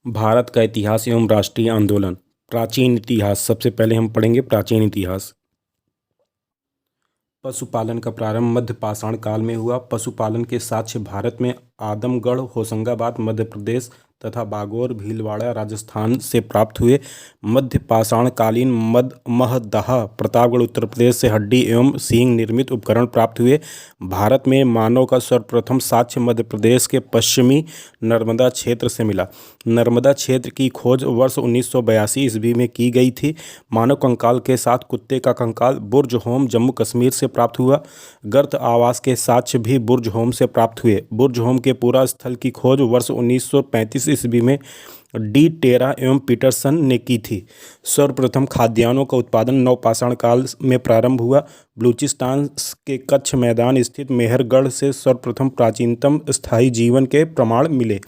भारत का इतिहास एवं राष्ट्रीय आंदोलन। प्राचीन इतिहास। सबसे पहले हम पढ़ेंगे प्राचीन इतिहास। पशुपालन का प्रारंभ मध्य पाषाण काल में हुआ। पशुपालन के साक्ष्य भारत में आदमगढ़, होशंगाबाद मध्य प्रदेश तथा बागौर, भीलवाड़ा राजस्थान से प्राप्त हुए। मध्य पाषाणकालीन महदाह, प्रतापगढ़ उत्तर प्रदेश से हड्डी एवं सींग निर्मित उपकरण प्राप्त हुए। भारत में मानव का सर्वप्रथम साक्ष्य मध्य प्रदेश के पश्चिमी नर्मदा क्षेत्र से मिला। नर्मदा क्षेत्र की खोज वर्ष 1982 ईस्वी में की गई थी। मानव कंकाल के साथ कुत्ते का कंकाल बुर्ज होम जम्मू कश्मीर से प्राप्त हुआ। गर्त आवास के साक्ष्य भी बुर्ज होम से प्राप्त हुए। बुर्ज होम के पूरा स्थल की खोज वर्ष 1935 ईस्वी में डी टेरा एवं पीटरसन ने की थी। सर्वप्रथम खाद्यान्नों का उत्पादन नवपाषाण काल में प्रारंभ हुआ। बलूचिस्तान के कच्छ मैदान स्थित मेहरगढ़ से सर्वप्रथम प्राचीनतम स्थायी जीवन के प्रमाण मिले।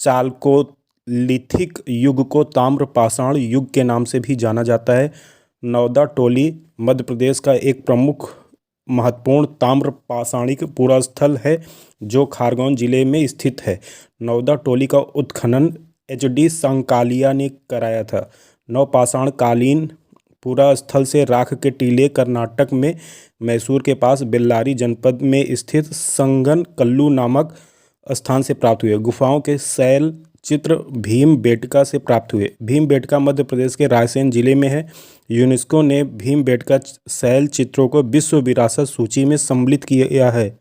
चालकोलिथिक युग को ताम्रपाषाण युग के नाम से भी जाना जाता है। नौदा टोली मध्य प्रदेश का एक प्रमुख महत्वपूर्ण ताम्रपाषाणिक पुरास्थल है जो खारगोन जिले में स्थित है। नौदा टोली का उत्खनन एच.डी. सांकालिया ने कराया था। नवपाषाणकालीन पुरास्थल से राख के टीले कर्नाटक में मैसूर के पास बेल्लारी जनपद में स्थित संगन कल्लू नामक स्थान से प्राप्त हुए। गुफाओं के शैल चित्र भीमबेटका से प्राप्त हुए। भीमबेटका मध्य प्रदेश के रायसेन जिले में है। यूनेस्को ने भीमबेटका शैल चित्रों को विश्व विरासत सूची में सम्मिलित किया है।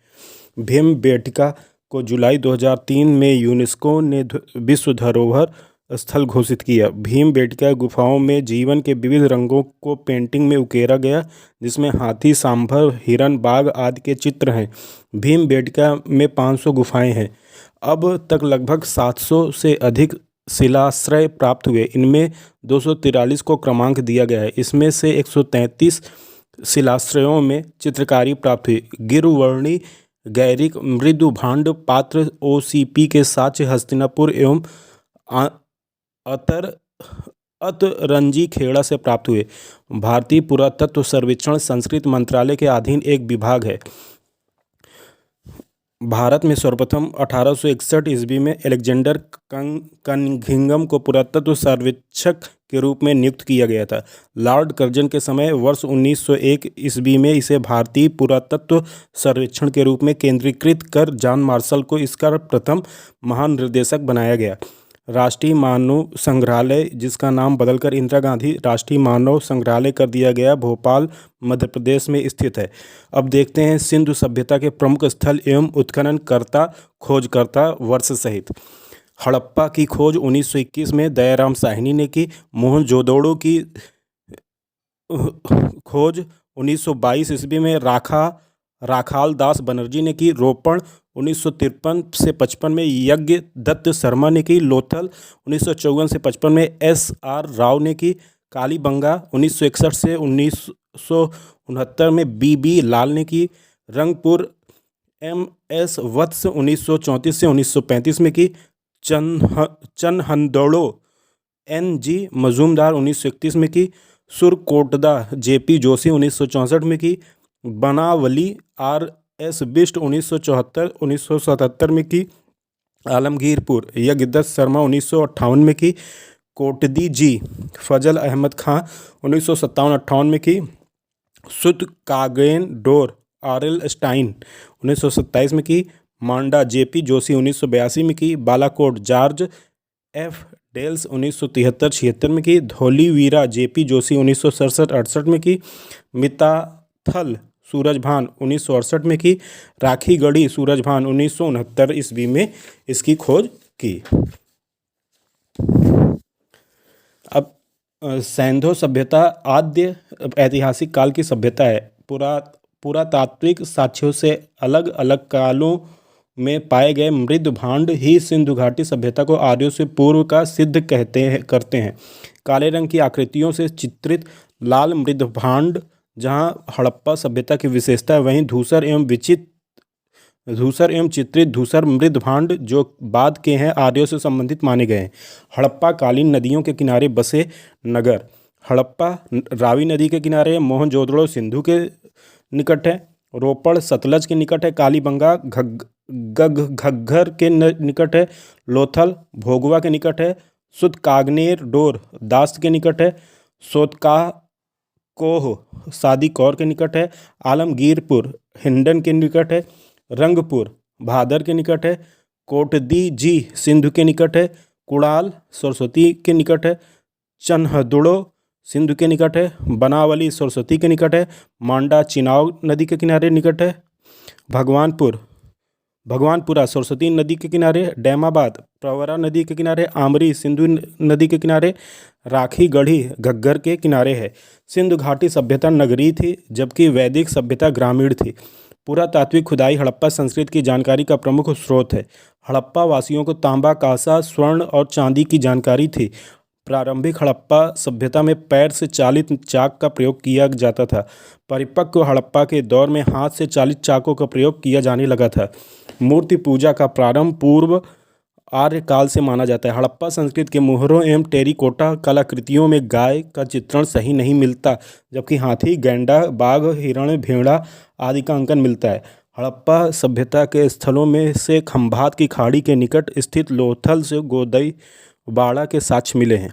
भीमबेटका को जुलाई 2003 में यूनेस्को ने विश्व धरोहर स्थल घोषित किया। भीमबेटका गुफाओं में जीवन के विविध रंगों को पेंटिंग में उकेरा गया, जिसमें हाथी, सांभर, हिरण, बाघ आदि के चित्र हैं। भीमबेटका में 500 गुफाएं हैं। अब तक लगभग 700 से अधिक शिलाश्रय प्राप्त हुए। इनमें 243 को क्रमांक दिया गया है। इसमें से 133 शिलाश्रयों में चित्रकारी प्राप्त हुई। गिरुवर्णी, गैरिक, मृदुभांड पात्र ओसीपी के साक्ष्य हस्तिनापुर एवं अतरंजी खेड़ा से प्राप्त हुए। भारतीय पुरातत्व सर्वेक्षण संस्कृत मंत्रालय के अधीन एक विभाग है। भारत में सर्वप्रथम 1861 ईस्वी में अलेक्जेंडर कनिंघम को पुरातत्व सर्वेक्षक के रूप में नियुक्त किया गया था। लॉर्ड कर्जन के समय वर्ष 1901 ईस्वी में इसे भारतीय पुरातत्व सर्वेक्षण के रूप में केंद्रीकृत कर जॉन मार्शल को इसका प्रथम महानिदेशक बनाया गया। राष्ट्रीय मानव संग्रहालय, जिसका नाम बदलकर इंदिरा गांधी राष्ट्रीय मानव संग्रहालय कर दिया गया, भोपाल मध्य प्रदेश में स्थित है। अब देखते हैं सिंधु सभ्यता के प्रमुख स्थल एवं उत्खननकर्ता, खोजकर्ता वर्ष सहित। हड़प्पा की खोज 1921 में दयाराम साहनी ने की। मोहनजोदड़ो की खोज 1922 ईस्वी में राखाल दास बनर्जी ने की। रोपण 1953 से 55 में यज्ञ दत्त शर्मा ने की। लोथल 1954 से 55 में S.R. राव ने की। कालीबंगा 1961 से 1969 में B.B. लाल ने की। रंगपुर M.S. वत्स 1934 से 1935 में की। चनहंदड़ो N.G. मजूमदार 1931 में की। सुरकोटदा J.P. जोशी 1964 में की। बनावली R.S. बिष्ट 1977 में की। आलमगीरपुर यज्ञदत्त शर्मा 1958 में की। कोटदी जी फजल अहमद खां 1957-58 में की। सुतकागेन डोर R.L. स्टाइन 1927 में की। मांडा J.P. जोशी 1982 में की। Balakot George F. डेल्स 1973-76 में की। धौलीवीरा J.P. जोशी 1967-68 में की। मिताथल सूरजभान 1968 में की। राखीगढ़ी सूरजभान 1969 ईस्वी में इसकी खोज की। अब सैंधो सभ्यता आद्य ऐतिहासिक काल की सभ्यता है। पुरातात्विक साक्ष्यों से अलग अलग कालों में पाए गए मृदभांड ही सिंधु घाटी सभ्यता को आर्यों से पूर्व का सिद्ध करते हैं। काले रंग की आकृतियों से चित्रित लाल मृदभांड जहां हड़प्पा सभ्यता की विशेषता है, वहीं धूसर एवं चित्रित धूसर मृदभांड जो बाद के हैं आर्यों से संबंधित माने गए हैं। हड़प्पा कालीन नदियों के किनारे बसे नगर। हड़प्पा रावी नदी के किनारे है। मोहनजोदड़ो सिंधु के निकट है। रोपड़ सतलज के निकट है। कालीबंगा घग्घर के निकट है। लोथल भोगवा के निकट है। सुदकागनेर डोर दास्त के निकट है। सोतकाह कोह सादी कौर के निकट है। आलमगीरपुर हिंडन के निकट है। रंगपुर भादर के निकट है। कोटदी जी सिंधु के निकट है। कुड़ाल सरस्वती के निकट है। चन्हदुड़ो सिंधु के निकट है। बनावली सरस्वती के निकट है। मांडा चिनाव नदी के किनारे निकट है। भगवानपुरा सरस्वती नदी के किनारे। डैमाबाद प्रवरा नदी के किनारे। आमरी सिंधु नदी के किनारे। राखी गढ़ी घग्गर के किनारे है। सिंधु घाटी सभ्यता नगरीय थी जबकि वैदिक सभ्यता ग्रामीण थी। पुरातात्विक खुदाई हड़प्पा संस्कृति की जानकारी का प्रमुख स्रोत है। हड़प्पा वासियों को तांबा, कांसा, स्वर्ण और चांदी की जानकारी थी। प्रारंभिक हड़प्पा सभ्यता में पैर से चालित चाक का प्रयोग किया जाता था। परिपक्व हड़प्पा के दौर में हाथ से चालित चाकों का प्रयोग किया जाने लगा था। मूर्ति पूजा का प्रारंभ पूर्व आर्य काल से माना जाता है। हड़प्पा संस्कृति के मोहरों एवं टेरिकोटा कलाकृतियों में गाय का चित्रण सही नहीं मिलता, जबकि हाथी, गैंडा, बाघ, हिरण, भेड़ा आदि का अंकन मिलता है। हड़प्पा सभ्यता के स्थलों में से खंभात की खाड़ी के निकट स्थित लोथल से गोदई बाड़ा के साक्ष्य मिले हैं।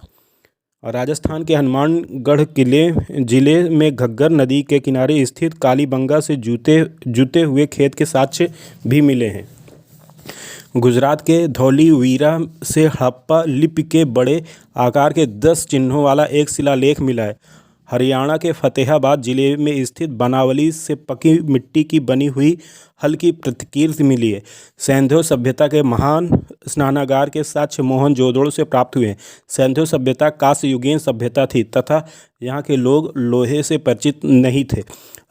राजस्थान के हनुमानगढ़ जिले में घग्गर नदी के किनारे स्थित कालीबंगा से जुते हुए खेत के साक्ष्य भी मिले हैं। गुजरात के धौलीवीरा से हड़प्पा लिपि के बड़े आकार के 10 चिन्हों वाला एक शिलालेख मिला है। हरियाणा के फतेहाबाद जिले में स्थित बनावली से पकी मिट्टी की बनी हुई हल्की प्रतिकृति मिली है। सैंधव सभ्यता के महान स्नानागार के साक्ष्य मोहनजोदड़ो से प्राप्त हुए हैं। सैंधव सभ्यता कांस्ययुगीन सभ्यता थी तथा यहाँ के लोग लोहे से परिचित नहीं थे।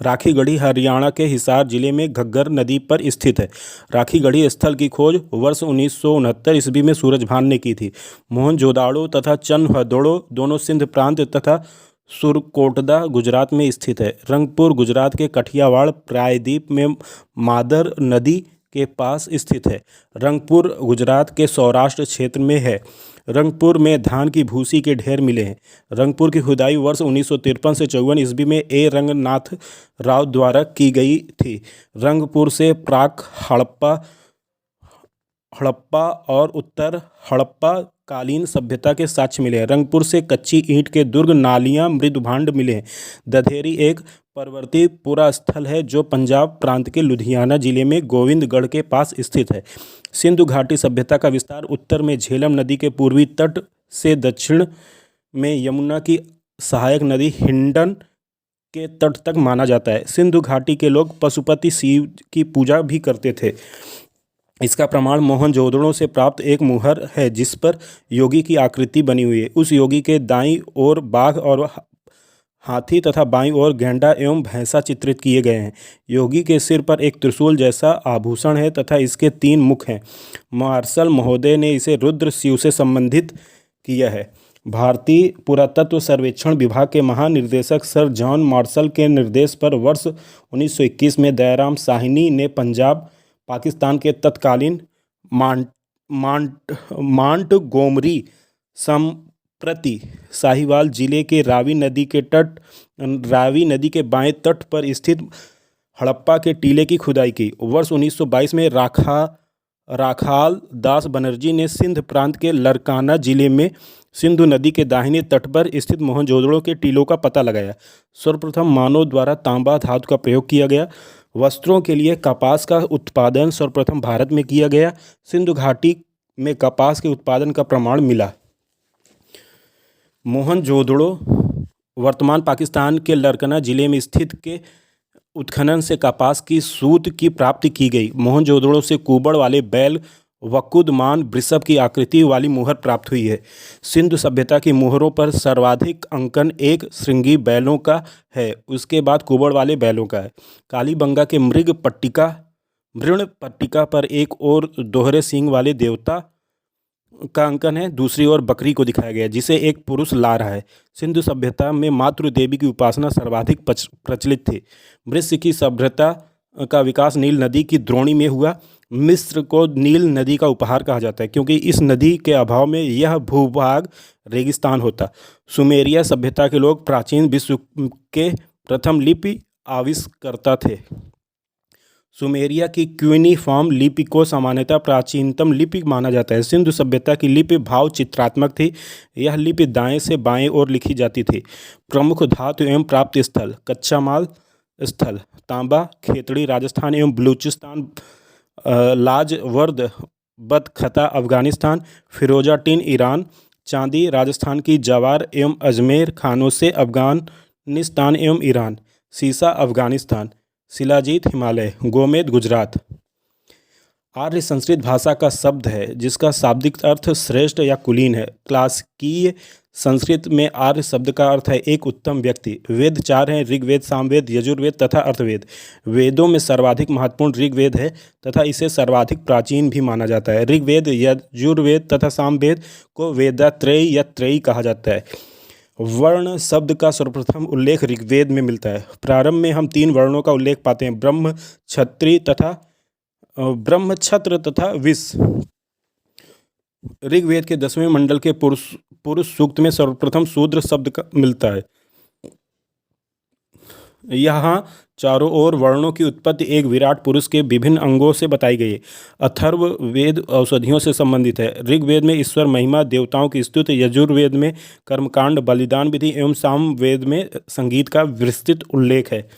राखी गढ़ी हरियाणा के हिसार जिले में घग्गर नदी पर स्थित है। राखी गढ़ी स्थल की खोज वर्ष 1969 ईस्वी में सूरजभान ने की थी। मोहनजोदाड़ो तथा चन्हदोड़ो दोनों सिंध प्रांत तथा सुरकोटदा गुजरात में स्थित है। रंगपुर गुजरात के कठियावाड़ प्रायद्वीप में मादर नदी के पास स्थित है। रंगपुर गुजरात के सौराष्ट्र क्षेत्र में है। रंगपुर में धान की भूसी के ढेर मिले हैं। रंगपुर की खुदाई वर्ष 1953 से 54 ईस्वी में ए रंगनाथ राव द्वारा की गई थी। रंगपुर से प्राक हड़प्पा और उत्तर हड़प्पा कालीन सभ्यता के साक्ष्य मिले हैं। रंगपुर से कच्ची ईंट के दुर्ग, नालियां, मृदभांड मिले हैं। दधेरी एक पर्वतीय पुरास्थल है जो पंजाब प्रांत के लुधियाना जिले में गोविंदगढ़ के पास स्थित है। सिंधु घाटी सभ्यता का विस्तार उत्तर में झेलम नदी के पूर्वी तट से दक्षिण में यमुना की सहायक नदी हिंडन के तट तक माना जाता है। सिंधु घाटी के लोग पशुपति शिव की पूजा भी करते थे। इसका प्रमाण मोहनजोदड़ो से प्राप्त एक मुहर है जिस पर योगी की आकृति बनी हुई है। उस योगी के दाईं ओर बाघ और हाथी तथा बाईं ओर गैंडा एवं भैंसा चित्रित किए गए हैं। योगी के सिर पर एक त्रिशूल जैसा आभूषण है तथा इसके 3 मुख हैं। मार्शल महोदय ने इसे रुद्र शिव से संबंधित किया है। भारतीय पुरातत्व सर्वेक्षण विभाग के महानिदेशक सर जॉन मार्शल के निर्देश पर वर्ष 1921 में दयाराम साहनी ने पंजाब पाकिस्तान के तत्कालीन मांटगोमरी संप्रति साहिवाल जिले के रावी नदी के बाएं तट पर स्थित हड़प्पा के टीले की खुदाई की। वर्ष 1922 में राखाल दास बनर्जी ने सिंध प्रांत के लरकाना जिले में सिंधु नदी के दाहिने तट पर स्थित मोहनजोदड़ो के टीलों का पता लगाया। सर्वप्रथम मानव द्वारा तांबा धातु का प्रयोग किया गया। वस्त्रों के लिए कपास का उत्पादन सर्वप्रथम भारत में किया गया। सिंधु घाटी में कपास के उत्पादन का प्रमाण मिला। मोहनजोदड़ो वर्तमान पाकिस्तान के लरकाना जिले में स्थित के उत्खनन से कपास की सूत की प्राप्ति की गई। मोहनजोदड़ो से कुबड़ वाले बैल, वकुदमान, वृषभ की आकृति वाली मुहर प्राप्त हुई है। सिंधु सभ्यता की मुहरों पर सर्वाधिक अंकन एक श्रृंगी बैलों का है, उसके बाद कुबड़ वाले बैलों का है। कालीबंगा के मृण पट्टिका पर एक और दोहरे सींग वाले देवता का अंकन है, दूसरी ओर बकरी को दिखाया गया जिसे एक पुरुष ला रहा है। सिंधु सभ्यता में मातृ देवी की उपासना सर्वाधिक प्रचलित थी। मिस्र की सभ्यता का विकास नील नदी की द्रोणी में हुआ। मिस्र को नील नदी का उपहार कहा जाता है क्योंकि इस नदी के अभाव में यह भूभाग रेगिस्तान होता। सुमेरिया सभ्यता के लोग प्राचीन विश्व के प्रथम लिपि आविष्कर्ता थे। सुमेरिया की क्यूनिफॉर्म लिपि को सामान्यतः प्राचीनतम लिपि माना जाता है। सिंधु सभ्यता की लिपि भाव चित्रात्मक थी। यह लिपि दाएं से बाएं ओर लिखी जाती थी। प्रमुख धातु एवं प्राप्ति स्थल: कच्चा माल स्थल तांबा खेतड़ी राजस्थान एवं बलूचिस्तान, लाजवर्द बदख्ता अफगानिस्तान, फिरोजा टिन ईरान, चांदी राजस्थान की जवार एवं अजमेर खानों से अफगानिस्तान एवं ईरान, सीसा अफगानिस्तान, शिलाजीत हिमालय, गोमेद गुजरात। आर्य संस्कृत भाषा का शब्द है जिसका शाब्दिक अर्थ श्रेष्ठ या कुलीन है। क्लासिकीय संस्कृत में आर्य शब्द का अर्थ है एक उत्तम व्यक्ति। वेद चार हैं: ऋग्वेद, सामवेद, यजुर्वेद तथा अर्थवेद। वेदों में सर्वाधिक महत्वपूर्ण ऋग्वेद है तथा इसे सर्वाधिक प्राचीन भी माना जाता है। ऋग्वेद, यजुर्वेद तथा सामवेद को वेदात्रयी या त्रयी कहा जाता है। वर्ण शब्द का सर्वप्रथम उल्लेख ऋग्वेद में मिलता है। प्रारंभ में हम 3 वर्णों का उल्लेख पाते हैं: ब्रह्म, क्षत्र तथा विश। ऋग्वेद के 10वें मंडल के पुरुष सूक्त में सर्वप्रथम शूद्र शब्द का मिलता है। यहाँ चारों ओर वर्णों की उत्पत्ति एक विराट पुरुष के विभिन्न अंगों से बताई गई है। अथर्व वेद औषधियों से संबंधित है। ऋग्वेद में ईश्वर महिमा, देवताओं की स्तुति, यजुर्वेद में कर्मकांड, बलिदान विधि एवं सामवेद में संगीत का विस्तृत उल्लेख है।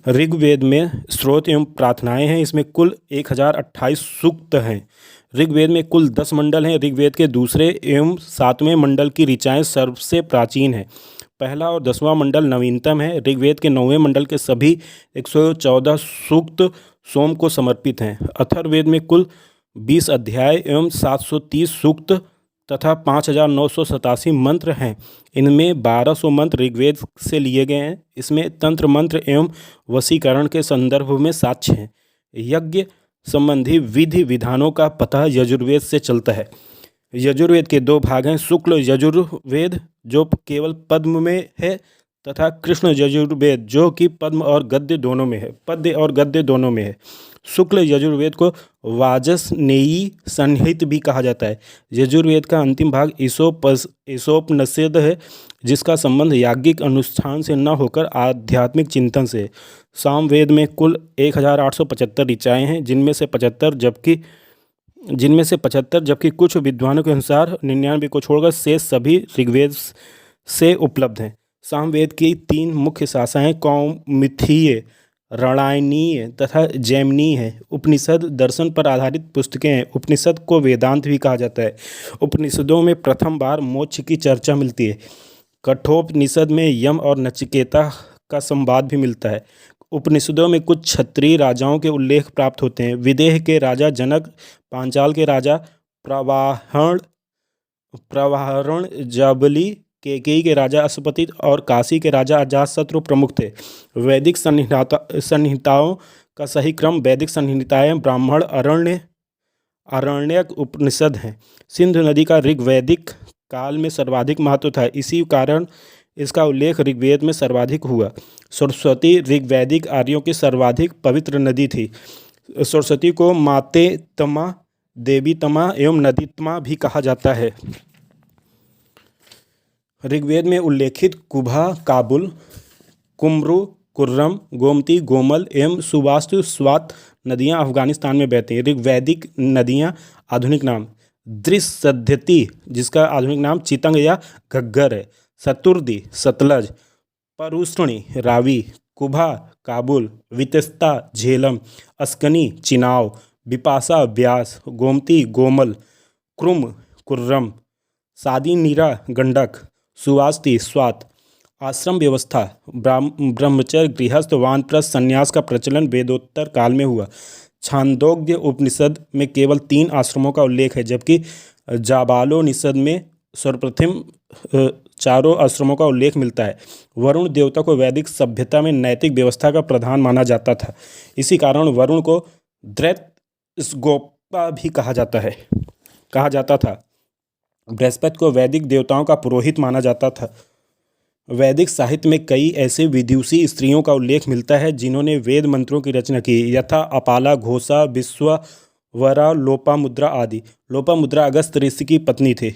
ऋग्वेद में स्तोत्र एवं प्रार्थनाएं हैं। इसमें कुल 1028 सूक्त हैं। ऋग्वेद में कुल 10 मंडल हैं। ऋग्वेद के दूसरे एवं 7वें मंडल की ऋचाएँ सबसे प्राचीन हैं। पहला और 10वां मंडल नवीनतम है। ऋग्वेद के 9वें मंडल के सभी 114 सूक्त सोम को समर्पित हैं। अथर्ववेद में कुल 20 अध्याय एवं 730 सूक्त तथा 5987 मंत्र हैं। इनमें 1200 मंत्र ऋग्वेद से लिए गए हैं। इसमें तंत्र मंत्र एवं वशीकरण के संदर्भ में साक्ष्य हैं। यज्ञ संबंधी विधि विधानों का पता यजुर्वेद से चलता है। यजुर्वेद के 2 भाग हैं: शुक्ल यजुर्वेद जो केवल पद्म में है तथा कृष्ण यजुर्वेद जो कि पद्म और गद्य दोनों में है, पद्य और गद्य दोनों में है। शुक्ल यजुर्वेद को वाजस्नेयी संहित भी कहा जाता है। यजुर्वेद का अंतिम भाग ईशोपनिषद है जिसका संबंध याज्ञिक अनुष्ठान से न होकर आध्यात्मिक चिंतन से है। सामवेद में कुल 1875 ऋचाएँ हैं जिनमें से 75 जबकि कुछ विद्वानों के अनुसार 99 को छोड़कर शेष सभी ऋग्वेद से उपलब्ध हैं। सामवेद की 3 मुख्य शाखाएं कौमुदीय, रामायणीय तथा जैमिनीय हैं। उपनिषद दर्शन पर आधारित पुस्तकें हैं। उपनिषद को वेदांत भी कहा जाता है। उपनिषदों में प्रथम बार मोक्ष की चर्चा मिलती है। कठोपनिषद में यम और नचिकेता का संवाद भी मिलता है। उपनिषदों में कुछ क्षत्रिय राजाओं के उल्लेख प्राप्त होते हैं। विदेह के राजा जनक, पांचाल के राजा प्रवाहरण, जाबली, केकई के राजा अश्वपति और काशी के राजा अजातशत्रु प्रमुख थे। वैदिक संहिताओं का सही क्रम वैदिक संहिताएं ब्राह्मण, आरण्यक उपनिषद हैं। सिंधु नदी का ऋग्वैदिक काल में सर्वाधिक महत्व था। इसी कारण इसका उल्लेख ऋग्वेद में सर्वाधिक हुआ। सरस्वती ऋग्वैदिक आर्यों की सर्वाधिक पवित्र नदी थी। सरस्वती को माते तमा, देवी तमा एवं नदी तमा भी कहा जाता है। ऋग्वेद में उल्लेखित कुभा, काबुल, कुमरू, कुर्रम, गोमती, गोमल एवं सुवास्तु, स्वात नदियां अफगानिस्तान में बहती हैं। ऋग्वैदिक नदियां आधुनिक नाम: दृशद्वती जिसका आधुनिक नाम चितंग या घग्गर है, शतुर्दी सतलज, परुष्णी रावी, कुभा काबुल, वितस्ता झेलम, अस्कनी चिनाव, बिपाशा ब्यास, गोमती गोमल, क्रुम कुर्रम, सादी नीरा गंडक, सुवास्ती स्वात। आश्रम व्यवस्था: ब्रह्मचर्य, गृहस्थ, वानप्रस्थ, संन्यास का प्रचलन वेदोत्तर काल में हुआ। छांदोग्य उपनिषद में केवल 3 आश्रमों का उल्लेख है जबकि जाबालोनिषद में सर्वप्रथम 4 आश्रमों का उल्लेख मिलता है। वरुण देवता को वैदिक सभ्यता में नैतिक व्यवस्था का प्रधान माना जाता था। इसी कारण वरुण को दैत्यस्गोपा भी कहा जाता था। बृहस्पति को वैदिक देवताओं का पुरोहित माना जाता था। वैदिक साहित्य में कई ऐसे विदुषी स्त्रियों का उल्लेख मिलता है जिन्होंने वेद मंत्रों की रचना की, यथा अपाला, घोषा, विश्ववरा, लोपामुद्रा आदि। लोपामुद्रा अगस्त ऋषि की पत्नी थी।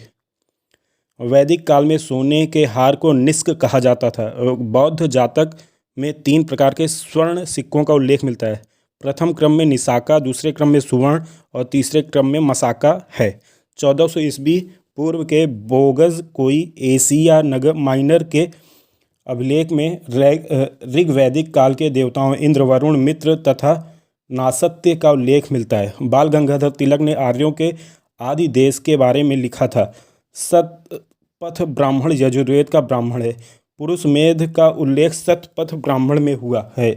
वैदिक काल में सोने के हार को निष्क कहा जाता था। बौद्ध जातक में 3 प्रकार के स्वर्ण सिक्कों का उल्लेख मिलता है: प्रथम क्रम में निसाका, दूसरे क्रम में सुवर्ण और तीसरे क्रम में मसाका है। 1400 ईस्वी पूर्व के बोगज कोई एशिया नगर माइनर के अभिलेख में ऋग्वैदिक काल के देवताओं इंद्र, वरुण, मित्र तथा नासत्य का उल्लेख मिलता है। बाल गंगाधर तिलक ने आर्यों के आदि देश के बारे में लिखा था। सतपथ ब्राह्मण यजुर्वेद का ब्राह्मण है। पुरुष मेध का उल्लेख सतपथ ब्राह्मण में हुआ है।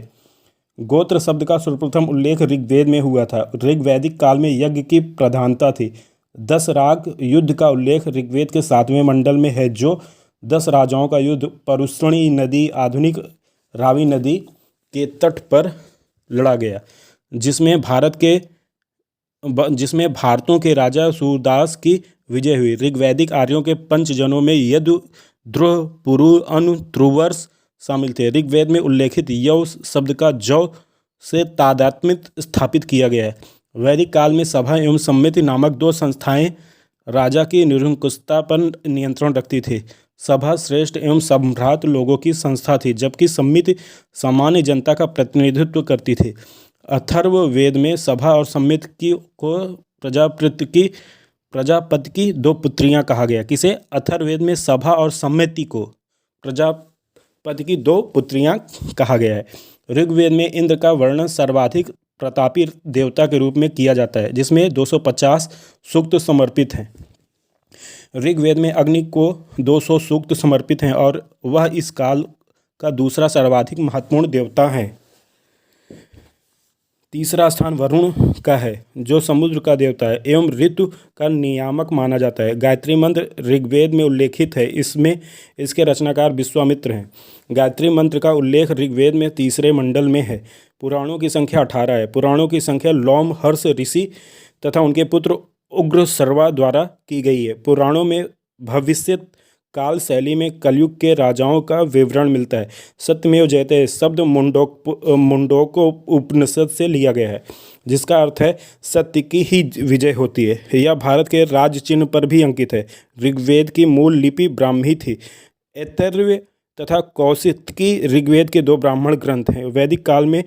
गोत्र शब्द का सर्वप्रथम उल्लेख ऋग्वेद में हुआ था। ऋग्वैदिक काल में यज्ञ की प्रधानता थी। 10 राग युद्ध का उल्लेख ऋग्वेद के 7वें मंडल में है, जो 10 राजाओं का युद्ध परुष्णी नदी, आधुनिक रावी नदी के तट पर लड़ा गया, जिसमें भारतों के राजा सूरदास की विजय हुई। ऋग्वैदिक आर्यों के पंचजनों में यदु, ध्रुव, पुरु, अनु, त्रुवर्ष शामिल थे। ऋग्वेद में उल्लेखित यव शब्द का जौ से तादात्म्य स्थापित किया गया है। वैदिक काल में सभा एवं सम्मिति नामक 2 संस्थाएं राजा की निरंकुशता पर नियंत्रण रखती थी। सभा श्रेष्ठ एवं सम्भ्रात लोगों की संस्था थी, जबकि सम्मिति सामान्य जनता का प्रतिनिधित्व करती थी। अथर्ववेद में सभा और सम्मिति को प्रजापति की 2 पुत्रियां कहा गया। किसे? अथर्ववेद में सभा और सम्मिति को प्रजापति की 2 पुत्रियां कहा गया है। ऋग्वेद में इंद्र का वर्णन सर्वाधिक प्रतापी देवता के रूप में किया जाता है, जिसमें 250 सूक्त समर्पित हैं। ऋग्वेद में अग्नि को 200 सूक्त समर्पित हैं और वह इस काल का दूसरा सर्वाधिक महत्वपूर्ण देवता है। तीसरा स्थान वरुण का है, जो समुद्र का देवता है एवं ऋतु का नियामक माना जाता है। गायत्री मंत्र ऋग्वेद में उल्लेखित है। इसमें इसके रचनाकार विश्वामित्र हैं। गायत्री मंत्र का उल्लेख ऋग्वेद में 3रे मंडल में है। पुराणों की संख्या 18 है। पुराणों की संख्या लोम हर्ष ऋषि तथा उनके पुत्र उग्र सर्वा द्वारा की गई है। पुराणों में भविष्य काल शैली में कलयुग के राजाओं का विवरण मिलता है। सत्यमेव जयते शब्द मुंडोको उपनिषद से लिया गया है, जिसका अर्थ है सत्य की ही विजय होती है। यह भारत के राज चिन्ह पर भी अंकित है। ऋग्वेद की मूल लिपि ब्राह्मी थी। ऐतरेय तथा कौशिकी ऋग्वेद के 2 ब्राह्मण ग्रंथ हैं। वैदिक काल में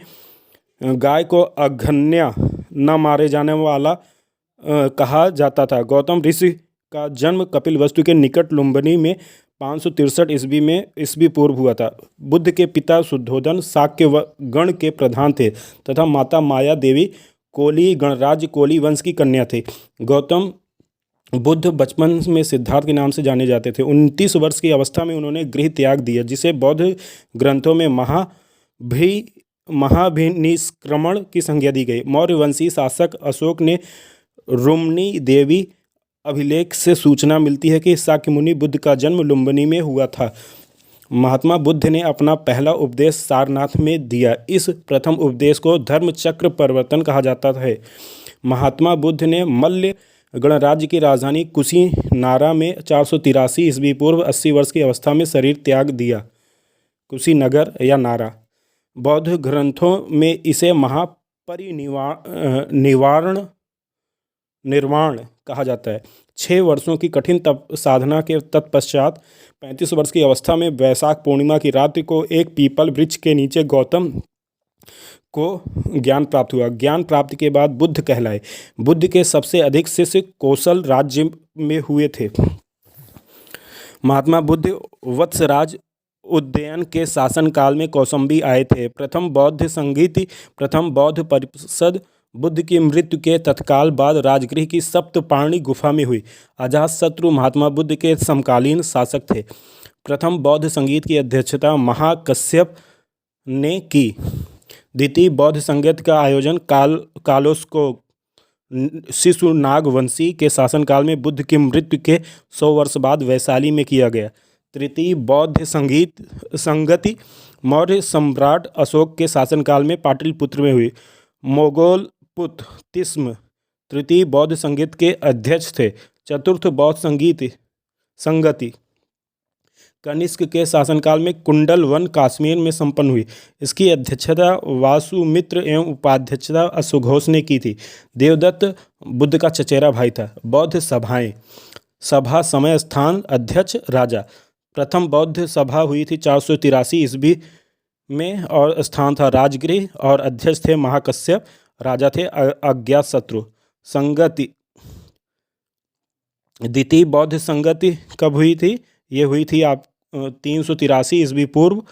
गाय को अघन्या न मारे जाने वाला कहा जाता था। गौतम ऋषि का जन्म कपिलवस्तु के निकट लुम्बिनी में 563 ईस्वी पूर्व हुआ था। बुद्ध के पिता शुद्धोधन शाक्य गण के प्रधान थे तथा माता माया देवी कोली गणराज्य कोली वंश की कन्या थे। गौतम बुद्ध बचपन में सिद्धार्थ के नाम से जाने जाते थे। 29 वर्ष की अवस्था में उन्होंने गृह त्याग दिया, जिसे बौद्ध ग्रंथों में महाभिनिष्क्रमण की संज्ञा दी गई। मौर्य वंशी शासक अशोक ने रुम्नी देवी अभिलेख से सूचना मिलती है कि शाक्य मुनि बुद्ध का जन्म लुम्बिनी में हुआ था। महात्मा बुद्ध ने अपना पहला उपदेश सारनाथ में दिया। इस प्रथम उपदेश को धर्म चक्र परिवर्तन कहा जाता है। महात्मा बुद्ध ने मल्ल गणराज्य की राजधानी कुशीनारा में 483 ईस्वी पूर्व 80 वर्ष की अवस्था में शरीर त्याग दिया। कुशीनगर या नारा। बौद्ध ग्रंथों में इसे निर्वाण कहा जाता है। 6 वर्षों की कठिन तप साधना के तत्पश्चात 35 वर्ष की अवस्था में वैशाख पूर्णिमा की रात्रि को एक पीपल वृक्ष के नीचे गौतम को ज्ञान प्राप्त हुआ। ज्ञान प्राप्ति के बाद बुद्ध कहलाए। बुद्ध के सबसे अधिक शिष्य कौशल राज्य में हुए थे। महात्मा बुद्ध वत्सराज उदयन के शासनकाल में कौसंबी आए थे। प्रथम बौद्ध परिषद बुद्ध की मृत्यु के तत्काल बाद राजगृह की सप्तपाणी गुफा में हुई। अजातशत्रु महात्मा बुद्ध के समकालीन शासक थे। प्रथम बौद्ध संगीत की अध्यक्षता महाकश्यप ने की। द्वितीय बौद्ध संगीत का आयोजन कालोस्को शिशुनाग वंशी के शासनकाल में बुद्ध की मृत्यु के 100 वर्ष बाद वैशाली में किया गया। तृतीय बौद्ध संगति मौर्य सम्राट अशोक के शासनकाल में पाटलिपुत्र में हुई। मोगल पुत्र तिस्म तृतीय बौद्ध संगीत के अध्यक्ष थे। चतुर्थ बौद्ध संगति कनिष्क के शासनकाल में कुंडल वन कश्मीर में संपन्न हुई। इसकी अध्यक्षता वासुमित्र एवं उपाध्यक्षता अश्वघोष ने की थी। देवदत्त बुद्ध का चचेरा भाई था। बौद्ध सभाएं। सभा समय स्थान अध्यक्ष राजा। प्रथम बौद्ध सभा हुई थी 483 ईस्वी में, और स्थान था राजगृह, और अध्यक्ष थे महाकश्यप, राजा थे अज्ञातशत्रु। संगति, द्वितीय बौद्ध संगति कब हुई थी? ये हुई थी आप 383 ईस्वी पूर्व,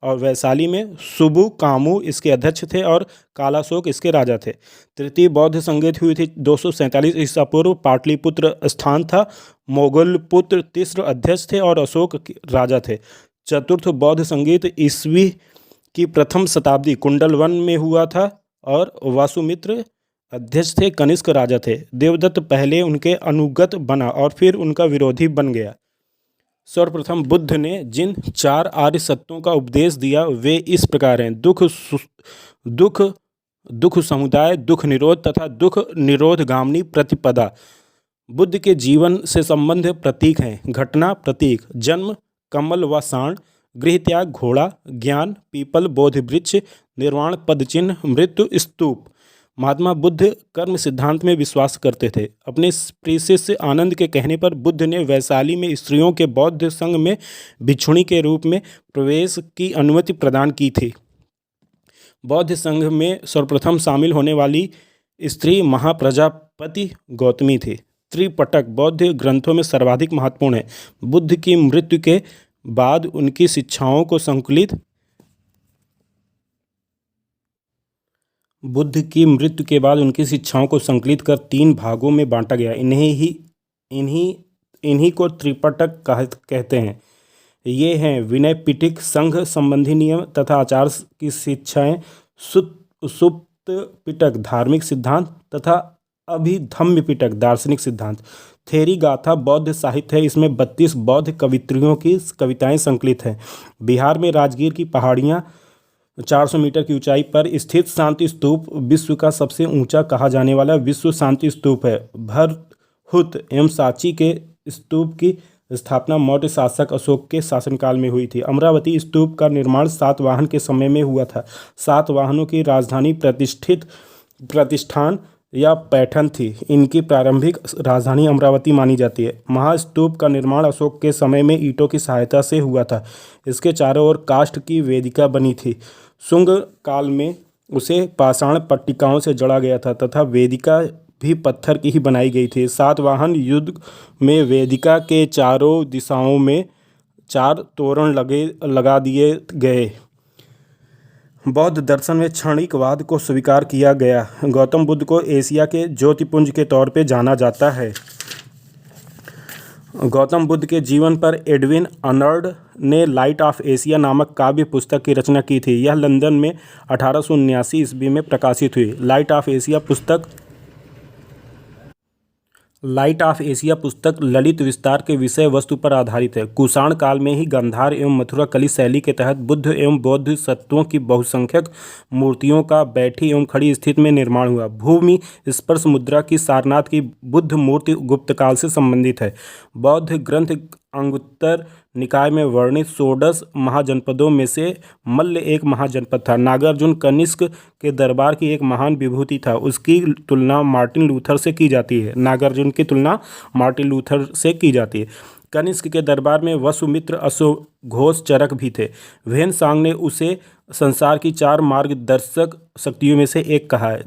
और वैशाली में सुबु कामू इसके अध्यक्ष थे और कालाशोक इसके राजा थे। तृतीय बौद्ध संगति हुई थी 247 ईसा पूर्व, पाटलिपुत्र स्थान था, मोगलपुत्र तीसरे अध्यक्ष थे और अशोक राजा थे। चतुर्थ बौद्ध संगीत ईस्वी की प्रथम शताब्दी कुंडलवन में हुआ था, और वासुमित्र अध्यक्ष थे, कनिष्क राजा थे। देवदत्त पहले उनके अनुगत बना और फिर उनका विरोधी बन गया। सर्वप्रथम बुद्ध ने जिन 4 आर्य सत्यों का उपदेश दिया वे इस प्रकार हैं: दुख समुदाय, दुख निरोध तथा दुख निरोधगामिनी प्रतिपदा। बुद्ध के जीवन से संबंध प्रतीक हैं: घटना प्रतीक, जन्म कमल व सांड, गृह त्याग घोड़ा, ज्ञान पीपल बोधि वृक्ष, निर्वाण पदचिन्ह, मृत्यु स्तूप। महात्मा बुद्ध कर्म सिद्धांत में विश्वास करते थे। अपने प्रिय शिष्य आनंद के कहने पर बुद्ध ने वैशाली में स्त्रियों के बौद्ध संघ में भिक्षुणी के रूप में प्रवेश की अनुमति प्रदान की थी। बौद्ध संघ में सर्वप्रथम शामिल होने वाली स्त्री महाप्रजापति गौतमी थी। त्रिपिटक बौद्ध ग्रंथों में सर्वाधिक महत्वपूर्ण है। बुद्ध की मृत्यु के बाद उनकी शिक्षाओं को संकलित कर 3 भागों में बांटा गया। इन्हीं को त्रिपिटक कहते हैं। ये हैं विनय पिटक संघ संबंधी नियम तथा आचार की शिक्षाएं, सुप्त पिटक धार्मिक सिद्धांत तथा अभिधम्य पिटक दार्शनिक सिद्धांत। थेरी गाथा बौद्ध साहित्य है। इसमें 32 बौद्ध कवित्रियों की कविताएं संकलित हैं। बिहार में राजगीर की पहाड़ियाँ 400 मीटर की ऊंचाई पर स्थित शांति स्तूप विश्व का सबसे ऊंचा कहा जाने वाला विश्व शांति स्तूप है। भरहुत एवं सांची के स्तूप की स्थापना मौर्य शासक अशोक के शासनकाल में हुई थी। अमरावती स्तूप का निर्माण सातवाहन के समय में हुआ था। सातवाहनों की राजधानी प्रतिष्ठान या पैठन थी। इनकी प्रारंभिक राजधानी अमरावती मानी जाती है। महास्तूप का निर्माण अशोक के समय में ईंटों की सहायता से हुआ था। इसके चारों ओर काष्ठ की वेदिका बनी थी। शुंग काल में उसे पाषाण पट्टिकाओं से जड़ा गया था तथा वेदिका भी पत्थर की ही बनाई गई थी। सातवाहन युग में वेदिका के चारों दिशाओं में 4 तोरण लगा दिए गए। बौद्ध दर्शन में क्षणिकवाद को स्वीकार किया गया। गौतम बुद्ध को एशिया के ज्योतिपुंज के तौर पे जाना जाता है। गौतम बुद्ध के जीवन पर एडविन अर्नल्ड ने लाइट ऑफ एशिया नामक काव्य पुस्तक की रचना की थी। यह लंदन में 1879 ईस्वी में प्रकाशित हुई। लाइट ऑफ एशिया पुस्तक ललित विस्तार के विषय वस्तु पर आधारित है। कुषाण काल में ही गांधार एवं मथुरा कली शैली के तहत बुद्ध एवं बौद्ध सत्वों की बहुसंख्यक मूर्तियों का बैठी एवं खड़ी स्थिति में निर्माण हुआ। भूमि स्पर्श मुद्रा की सारनाथ की बुद्ध मूर्ति गुप्त काल से संबंधित है। बौद्ध ग्रंथ अंगुत्तर निकाय में वर्णित 16 महाजनपदों में से मल्ल एक महाजनपद था। नागार्जुन कनिष्क के दरबार की एक महान विभूति था। उसकी तुलना मार्टिन लूथर से की जाती है। नागार्जुन की तुलना मार्टिन लूथर से की जाती है। कनिष्क के दरबार में वसुमित्र अश्वघोष चरक भी थे। वेन-सांग ने उसे संसार की 4 मार्गदर्शक शक्तियों में से एक कहा है।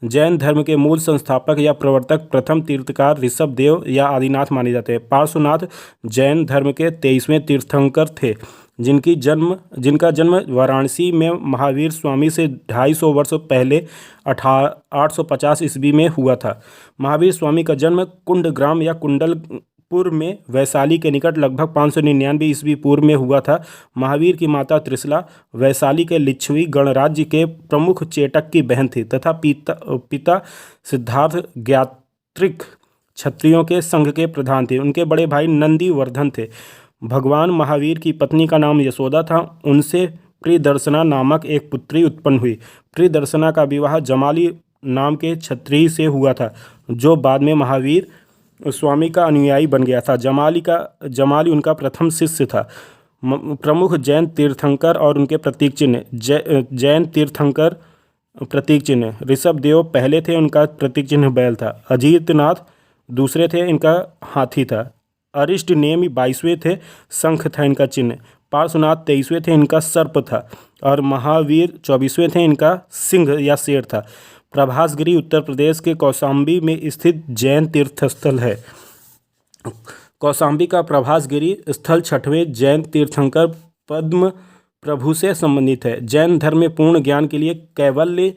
जैन धर्म के मूल संस्थापक या प्रवर्तक प्रथम तीर्थकार ऋषभदेव या आदिनाथ माने जाते हैं। पार्श्वनाथ जैन धर्म के 23वें तीर्थंकर थे, जिनका जन्म वाराणसी में महावीर स्वामी से 250 वर्ष पहले 850 ईस्वी में हुआ था। महावीर स्वामी का जन्म कुंडग्राम या कुंडलपुर में वैशाली के निकट लगभग 599 ईस्वी पूर्व में हुआ था। महावीर की माता त्रिशला वैशाली के लिच्छवी गणराज्य के प्रमुख चेटक की बहन थी तथा पिता सिद्धार्थ ज्ञात्रिक क्षत्रियों के संघ के प्रधान थे। उनके बड़े भाई नंदीवर्धन थे। भगवान महावीर की पत्नी का नाम यशोदा था। उनसे प्रियदर्शना नामक एक पुत्री उत्पन्न हुई। प्रियदर्शना का विवाह जमाली नाम के क्षत्रिय से हुआ था, जो बाद में महावीर स्वामी का अनुयायी बन गया था। जमाली उनका प्रथम शिष्य था। प्रमुख जैन तीर्थंकर और उनके प्रतीक चिन्ह। जैन तीर्थंकर प्रतीक चिन्ह ऋषभदेव पहले थे, उनका प्रतीक चिन्ह बैल था। अजीतनाथ दूसरे थे, इनका हाथी था। अरिष्ट नेमि 22वें थे, शंख था इनका चिन्ह। पार्श्वनाथ 23वें थे, इनका सर्प था। और महावीर 24वें थे, इनका सिंह या शेर था। प्रभासगिरी उत्तर प्रदेश के कौशाम्बी में स्थित जैन तीर्थस्थल है। कौशाम्बी का प्रभासगिरी स्थल 6वें जैन तीर्थंकर पद्म प्रभु से संबंधित है। जैन धर्म में पूर्ण ज्ञान के लिए कैवल्य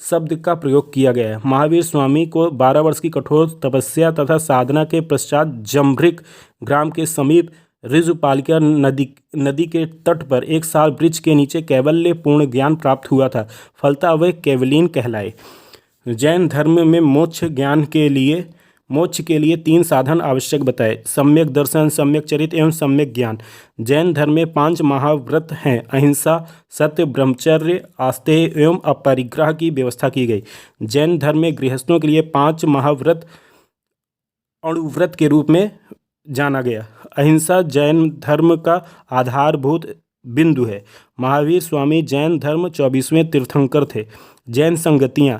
शब्द का प्रयोग किया गया है। महावीर स्वामी को 12 वर्ष की कठोर तपस्या तथा साधना के पश्चात जम्भृक ग्राम के समीप ऋजुपालिका नदी के तट पर 1 साल वृक्ष के नीचे कैवल्य पूर्ण ज्ञान प्राप्त हुआ था। फलतः वे कैवलीन कहलाए। जैन धर्म में मोक्ष के लिए 3 साधन आवश्यक बताए: सम्यक दर्शन, सम्यक चरित्र एवं सम्यक ज्ञान। जैन धर्म में 5 महाव्रत हैं। अहिंसा, सत्य, ब्रह्मचर्य, आस्तेय एवं अपरिग्रह की व्यवस्था की गई। जैन धर्म में गृहस्थों के लिए 5 महाव्रत अणुव्रत के रूप में जाना गया। अहिंसा जैन धर्म का आधारभूत बिंदु है। महावीर स्वामी जैन धर्म 24वें तीर्थंकर थे। जैन संगतियाँ: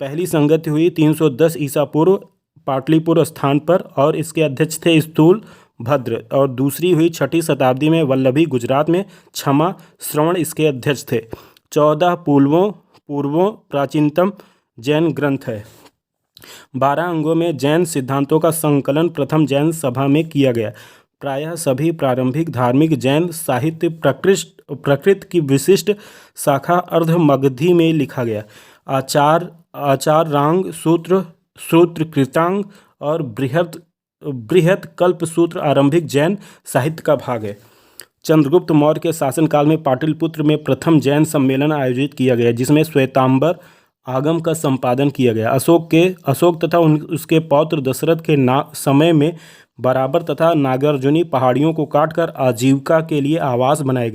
पहली संगति हुई 310 ईसा पूर्व पाटलिपुत्र स्थान पर और इसके अध्यक्ष थे स्थूल भद्र, और दूसरी हुई 6ठी शताब्दी में वल्लभी गुजरात में। क्षमा श्रवण इसके अध्यक्ष थे। 14 पूर्वों प्राचीनतम जैन ग्रंथ है। 12 अंगों में जैन सिद्धांतों का संकलन प्रथम जैन सभा में किया गया। प्रायः सभी प्रारंभिक धार्मिक जैन साहित्य प्रकृत की विशिष्ट शाखा अर्धमगधी में लिखा गया। आचारांग सूत्र कृतांग और बृहद कल्प सूत्र आरंभिक जैन साहित्य का भाग है। चंद्रगुप्त मौर्य के शासनकाल में पाटलिपुत्र में प्रथम जैन सम्मेलन आयोजित किया गया, जिसमें श्वेतांबर आगम का संपादन किया गया। अशोक तथा उसके पौत्र दशरथ के समय में बराबर तथा नागार्जुनी पहाड़ियों को काटकर आजीविकों के लिए आवास बनाए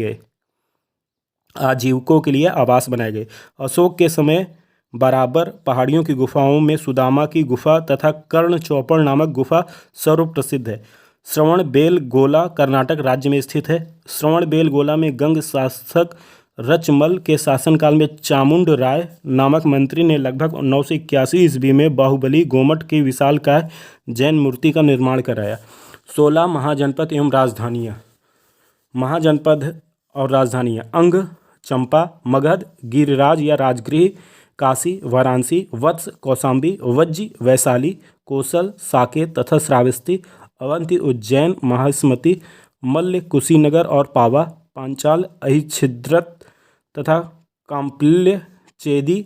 गए। अशोक के समय बराबर पहाड़ियों की गुफाओं में सुदामा की गुफा तथा कर्ण चौपड़ नामक गुफा सर्वप्रसिद्ध है। श्रवणबेलगोला कर्नाटक राज्य में स्थित है। श्रवणबेलगोला में गंग शासक रचमल के शासनकाल में चामुंड राय नामक मंत्री ने लगभग 981 ईस्वी में बाहुबली गोमट की विशालकाय जैन मूर्ति का निर्माण कराया। 16 महाजनपद एवं राजधानियाँ। महाजनपद और राजधानियाँ: अंग, चंपा, मगध, गिरिराज या राजगृह, काशी, वाराणसी, वत्स, कौशाम्बी, वज्जी, वैशाली, कोसल, साकेत तथा श्रावस्ती, अवंती, उज्जैन, महास्मति, मल्ल, कुशीनगर और पावा, पांचाल, अहिच्छिद्रत तथा काम्पिल्य, चेदी,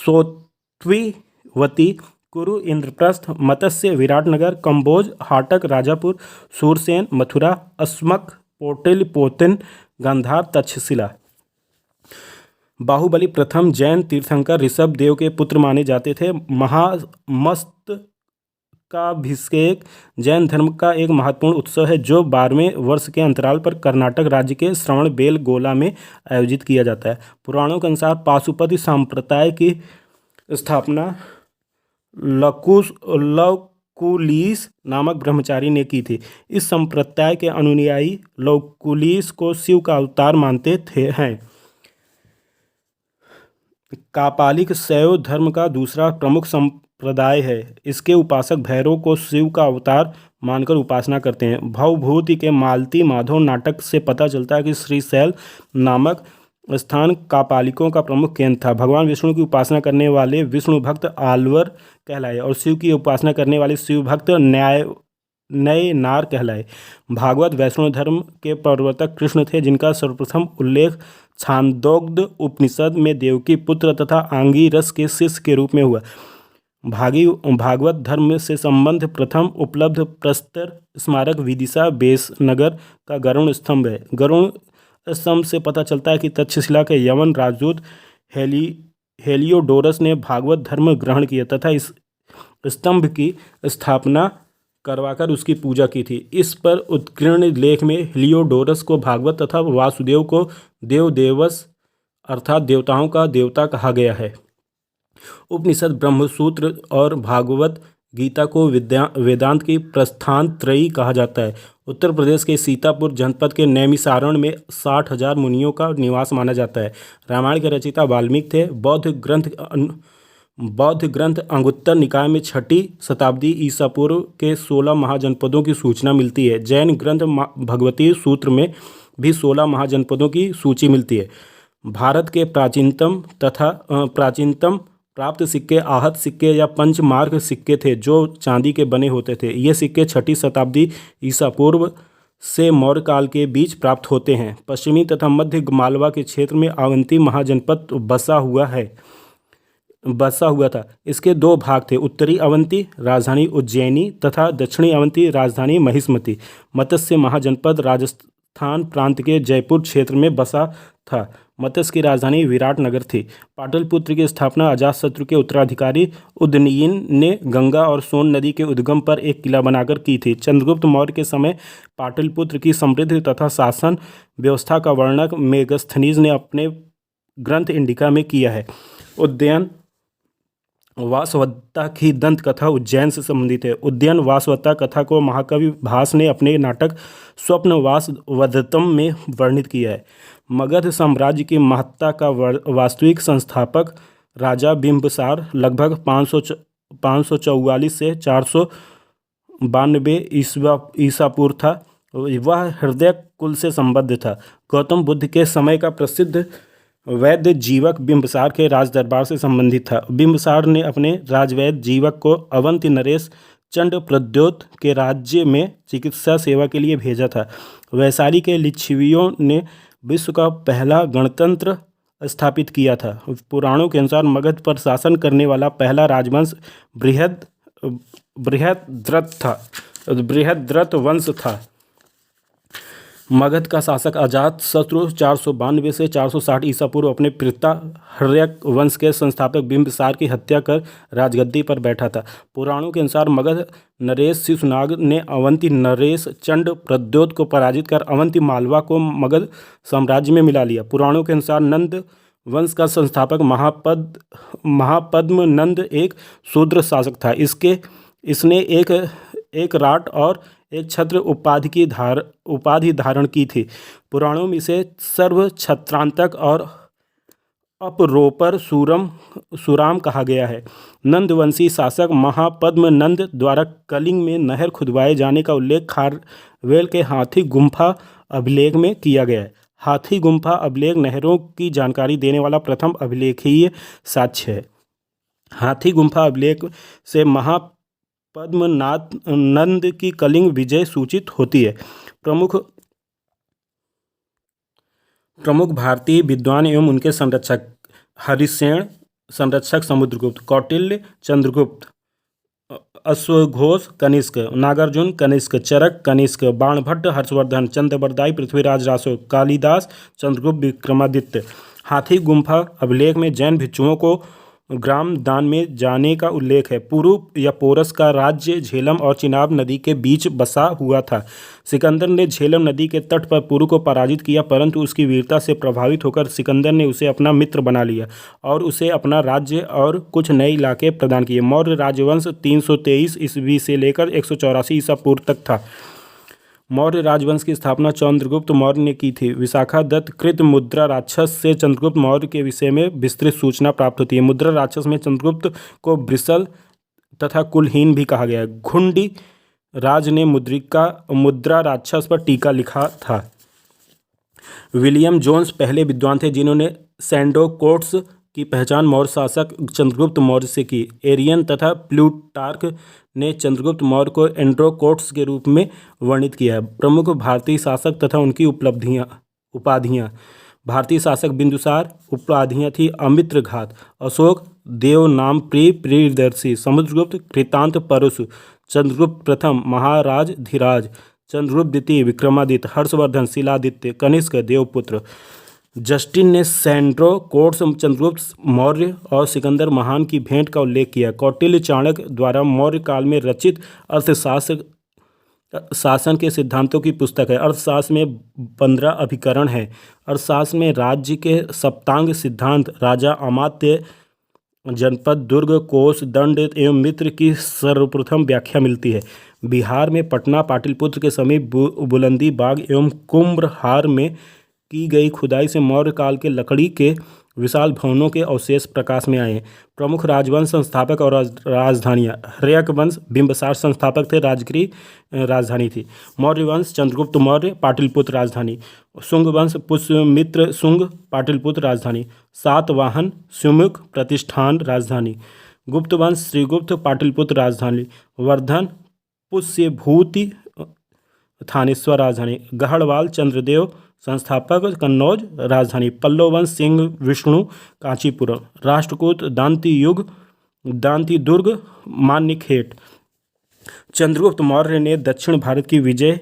सोत्विवती, कुरु, इंद्रप्रस्थ, मत्स्य, विराटनगर, कंबोज, हाटक, राजापुर, सूरसेन, मथुरा, अस्मक, पोटिलपोतन, गांधार, तक्षशिला। बाहुबली प्रथम जैन तीर्थंकर ऋषभ देव के पुत्र माने जाते थे। महामस्तकाभिषेक जैन धर्म का एक महत्वपूर्ण उत्सव है जो 12वें वर्ष के अंतराल पर कर्नाटक राज्य के श्रवणबेलगोला में आयोजित किया जाता है। पुराणों के अनुसार पाशुपति संप्रदाय की स्थापना लकुलिस नामक ब्रह्मचारी ने की थी। इस संप्रदाय के अनुयायी लकुलिस को शिव का अवतार मानते हैं। कापालिक शैव धर्म का दूसरा प्रमुख संप्रदाय है। इसके उपासक भैरव को शिव का अवतार मानकर उपासना करते हैं। भवभूति के मालती माधव नाटक से पता चलता है कि श्रीशैल नामक स्थान कापालिकों का प्रमुख केंद्र था। भगवान विष्णु की उपासना करने वाले विष्णु भक्त आल्वर कहलाए और शिव की उपासना करने वाले शिव भक्त नए नार कहलाए। भागवत वैष्णव धर्म के प्रवर्तक कृष्ण थे, जिनका सर्वप्रथम उल्लेख छांदोग्ध उपनिषद में देवकी पुत्र तथा आंगिरस के शिष्य के रूप में हुआ। भागवत धर्म से संबंध प्रथम उपलब्ध प्रस्तर स्मारक विदिशा बेसनगर का गरुण स्तंभ है। गरुण स्तंभ से पता चलता है कि तक्षशिला के यवन राजदूत हेलियोडोरस ने भागवत धर्म ग्रहण किया तथा इस स्तंभ की स्थापना करवाकर उसकी पूजा की थी। इस पर उत्कीर्ण लेख में हेलियोडोरस को भागवत तथा वासुदेव को देवदेवस अर्थात देवताओं का देवता कहा गया है। उपनिषद, ब्रह्मसूत्र और भागवत गीता को वेदांत की प्रस्थान त्रयी कहा जाता है। उत्तर प्रदेश के सीतापुर जनपद के नैमिषारण्य में 60,000 मुनियों का निवास माना जाता है। रामायण के रचयिता वाल्मीकि थे। बौद्ध ग्रंथ अंगुत्तर निकाय में 6ठी शताब्दी ईसा पूर्व के 16 महाजनपदों की सूचना मिलती है। जैन ग्रंथ भगवती सूत्र में भी 16 महाजनपदों की सूची मिलती है। भारत के प्राचीनतम प्राप्त सिक्के आहत सिक्के या पंचमार्क सिक्के थे जो चांदी के बने होते थे। ये सिक्के 6ठी शताब्दी ईसा पूर्व से मौर्य काल के बीच प्राप्त होते हैं। पश्चिमी तथा मध्य मालवा के क्षेत्र में अवंती महाजनपद बसा हुआ था। इसके 2 भाग थे, उत्तरी अवंती राजधानी उज्जैनी तथा दक्षिणी अवंती राजधानी महिष्मती। मत्स्य महाजनपद राजस्थान प्रांत के जयपुर क्षेत्र में बसा था। मत्स्य की राजधानी विराटनगर थी। पाटलिपुत्र की स्थापना अजातशत्रु के उत्तराधिकारी उदयीन ने गंगा और सोन नदी के उद्गम पर एक किला बनाकर की थी। चंद्रगुप्त मौर्य के समय पाटलिपुत्र की समृद्धि तथा शासन व्यवस्था का वर्णन मेगस्थनीज ने अपने ग्रंथ इंडिका में किया है। उद्यान वासवदत्ता की दंत कथा उज्जैन से संबंधित है। उद्यान वासवदत्ता कथा को महाकवि भास ने अपने नाटक स्वप्न वासवदत्तम में वर्णित किया है। मगध साम्राज्य की महत्ता का वास्तविक संस्थापक राजा बिंबिसार लगभग 544 से 492 ईसा पूर्व था। वह हृदय कुल से संबद्ध था। गौतम बुद्ध के समय का प्रसिद्ध वैद्य जीवक बिंबिसार के राज दरबार से संबंधित था। बिंबिसार ने अपने राजवैद्य जीवक को अवंती नरेश चंड प्रद्योत के राज्य में चिकित्सा सेवा के लिए भेजा था। वैशाली के लिच्छवियों ने विश्व का पहला गणतंत्र स्थापित किया था। पुराणों के अनुसार मगध पर शासन करने वाला पहला राजवंश बृहद्रथ वंश था। मगध का शासक अजातशत्रु 492 से 460 ईसा पूर्व अपने पिता हर्यक वंश के संस्थापक बिंबिसार की हत्या कर राजगद्दी पर बैठा था। पुराणों के अनुसार मगध नरेश शिशुनाग ने अवंती नरेश चंड प्रद्योत को पराजित कर अवंती मालवा को मगध साम्राज्य में मिला लिया। पुराणों के अनुसार नंद वंश का संस्थापक महापद्म नंद एक शूद्र शासक था। इसने एक राट और एक छत्र उपाधि धारण की थी। पुराणों में इसे सर्वछत्रांतक और अपरोपर सुराम कहा गया है। नंदवंशी शासक महापद्म नंद द्वारा कलिंग में नहर खुदवाए जाने का उल्लेख खारवेल के हाथी गुम्फा अभिलेख में किया गया है। हाथी गुम्फा अभिलेख नहरों की जानकारी देने वाला प्रथम अभिलेखीय साक्ष्य है। हाथी गुम्फा अभिलेख से पद्मनाथ नंद की कलिंग विजय सूचित होती है। प्रमुख भारतीय विद्वान एवं उनके संरक्षक: हरिसेन, संरक्षक समुद्रगुप्त; कौटिल्य, चंद्रगुप्त; अश्वघोष, कनिष्क; नागार्जुन, कनिष्क; चरक, कनिष्क; बाणभट्ट, हर्षवर्धन; चंद्रबरदाई, पृथ्वीराज रासो; कालिदास, चंद्रगुप्त, विक्रमादित्य। हाथी गुम्फा अभिलेख में जैन भिक्षुओं को ग्राम दान में जाने का उल्लेख है। पूर्व या पोरस का राज्य झेलम और चिनाब नदी के बीच बसा हुआ था। सिकंदर ने झेलम नदी के तट पर पुरु को पराजित किया, परंतु उसकी वीरता से प्रभावित होकर सिकंदर ने उसे अपना मित्र बना लिया और उसे अपना राज्य और कुछ नए इलाके प्रदान किए। मौर्य राजवंश 323 ईस्वी से लेकर 184 ईसा पूर्व तक था। मौर्य राजवंश की स्थापना चंद्रगुप्त मौर्य ने की थी। विशाखा दत्त कृत मुद्रा राक्षस से चंद्रगुप्त मौर्य के विषय में विस्तृत सूचना प्राप्त होती है। मुद्रा राक्षस में चंद्रगुप्त को वृषल तथा कुलहीन भी कहा गया है। घुंडी राज ने मुद्रा राक्षस पर टीका लिखा था। विलियम जोन्स पहले विद्वान थे जिन्होंने सैंडोकोट्स की पहचान मौर्य शासक चंद्रगुप्त मौर्य से की। एरियन तथा प्लूटार्क ने चंद्रगुप्त मौर्य को एंड्रोकोट्स के रूप में वर्णित किया है। प्रमुख भारतीय शासक तथा उनकी उपाधियाँ: भारतीय शासक बिंदुसार। उपाधियाँ थी अमित्रघात, अशोक, देव नाम प्रियदर्शी, समुद्रगुप्त, कृतांत परशु, चंद्रगुप्त प्रथम, महाराज धीराज, चंद्रगुप्त द्वितीय, विक्रमादित्य, हर्षवर्धन, शिलादित्य, कनिष्क, देवपुत्र। जस्टिन ने सैंड्रोकोट्स, चंद्रगुप्त मौर्य और सिकंदर महान की भेंट का उल्लेख किया। कौटिल्य चाणक्य द्वारा मौर्य काल में रचित अर्थशास्त्र शासन के सिद्धांतों की पुस्तक है। अर्थशास्त्र में 15 अभिकरण हैं। अर्थशास्त्र में राज्य के सप्तांग सिद्धांत, राजा, अमात्य, जनपद, दुर्ग, कोष, दंड एवं मित्र की सर्वप्रथम व्याख्या मिलती है। बिहार में पटना पाटलिपुत्र के समीप बुलंदी बाग एवं कुम्भहार में की गई खुदाई से मौर्य काल के लकड़ी के विशाल भवनों के अवशेष प्रकाश में आए। प्रमुख राजवंश संस्थापक और राजधानियाँ। हर्यक वंश बिंबिसार संस्थापक थे, राजगिरी राजधानी थी। मौर्य वंश चंद्रगुप्त मौर्य, पाटलिपुत्र राजधानी। शुंग वंश पुष्यमित्र शुंग, पाटलिपुत्र राजधानी। सातवाहन सुमुख, प्रतिष्ठान राजधानी। गुप्त वंश श्रीगुप्त, पाटलिपुत्र राजधानी। वर्धन पुष्यभूति, थानेश्वर राजधानी। गढ़वाल चंद्रदेव संस्थापक, कन्नौज राजधानी। पल्लव वंश सिंह विष्णु, कांचीपुरम। राष्ट्रकूट दांती दुर्ग, मान्यखेट। चंद्रगुप्त मौर्य ने दक्षिण भारत की विजय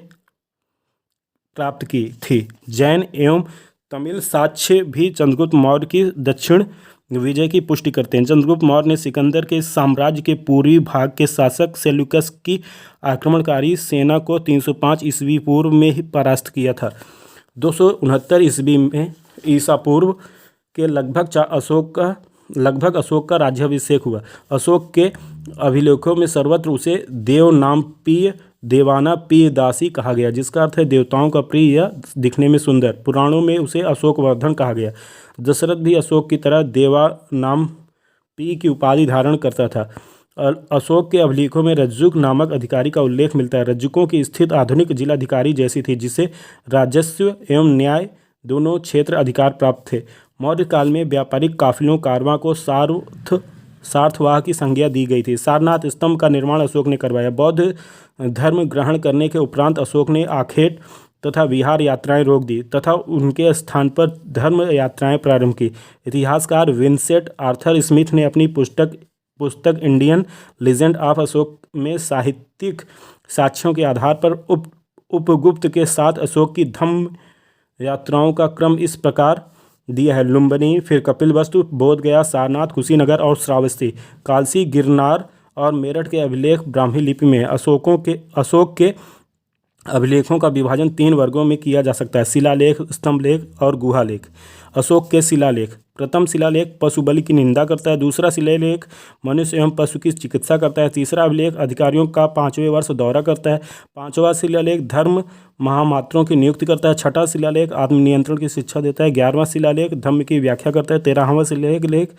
प्राप्त की थी। जैन एवं तमिल साक्ष्य भी चंद्रगुप्त मौर्य की दक्षिण विजय की पुष्टि करते हैं। चंद्रगुप्त मौर्य ने सिकंदर के साम्राज्य के पूर्वी भाग के शासक सेल्यूकस की आक्रमणकारी सेना को 305 ईस्वी पूर्व में ही परास्त किया था। 269 ईस्वी में ईसा पूर्व के लगभग अशोक का राज्याभिषेक हुआ। अशोक के अभिलेखों में सर्वत्र उसे देवाना पियदासी कहा गया, जिसका अर्थ है देवताओं का प्रिय या दिखने में सुंदर। पुराणों में उसे अशोकवर्धन कहा गया। दशरथ भी अशोक की तरह देवानाम पी की उपाधि धारण करता था। अशोक के अभिलेखों में रज्जुक नामक अधिकारी का उल्लेख मिलता है। रज्जुकों की स्थिति आधुनिक जिलाधिकारी जैसी थी, जिसे राजस्व एवं न्याय दोनों क्षेत्र अधिकार प्राप्त थे। मौर्य काल में व्यापारिक काफिलों कारवां को सार्थवाह की संज्ञा दी गई थी। सारनाथ स्तंभ का निर्माण अशोक ने करवाया। बौद्ध धर्म ग्रहण करने के उपरांत अशोक ने आखेट तथा विहार यात्राएं रोक दी तथा उनके स्थान पर धर्म यात्राएं प्रारंभ की। इतिहासकार विंसेंट आर्थर स्मिथ ने अपनी पुस्तक इंडियन लीजेंड ऑफ अशोक में साहित्यिक साक्ष्यों के आधार पर उपगुप्त के साथ अशोक की धम्म यात्राओं का क्रम इस प्रकार दिया है। लुम्बिनी, फिर कपिलवस्तु, बोधगया, सारनाथ, कुशीनगर और श्रावस्ती। कालसी, गिरनार और मेरठ के अभिलेख ब्राह्मी लिपि में। अशोक के अभिलेखों का विभाजन 3 वर्गों में किया जा सकता है: शिलालेख, स्तंभलेख और गुहालेख। अशोक के शिलालेख। प्रथम शिलालेख पशु बलि की निंदा करता है। दूसरा शिलालेख मनुष्य एवं पशु की चिकित्सा करता है। तीसरा अभिलेख अधिकारियों का 5वें वर्ष दौरा करता है। 5वां शिलालेख धर्म महामात्रों की नियुक्ति करता है। 6ठा शिलालेख आत्मनियंत्रण की शिक्षा देता है। 11वां शिलालेख धम्म की व्याख्या करता है। 13वां शिलालेख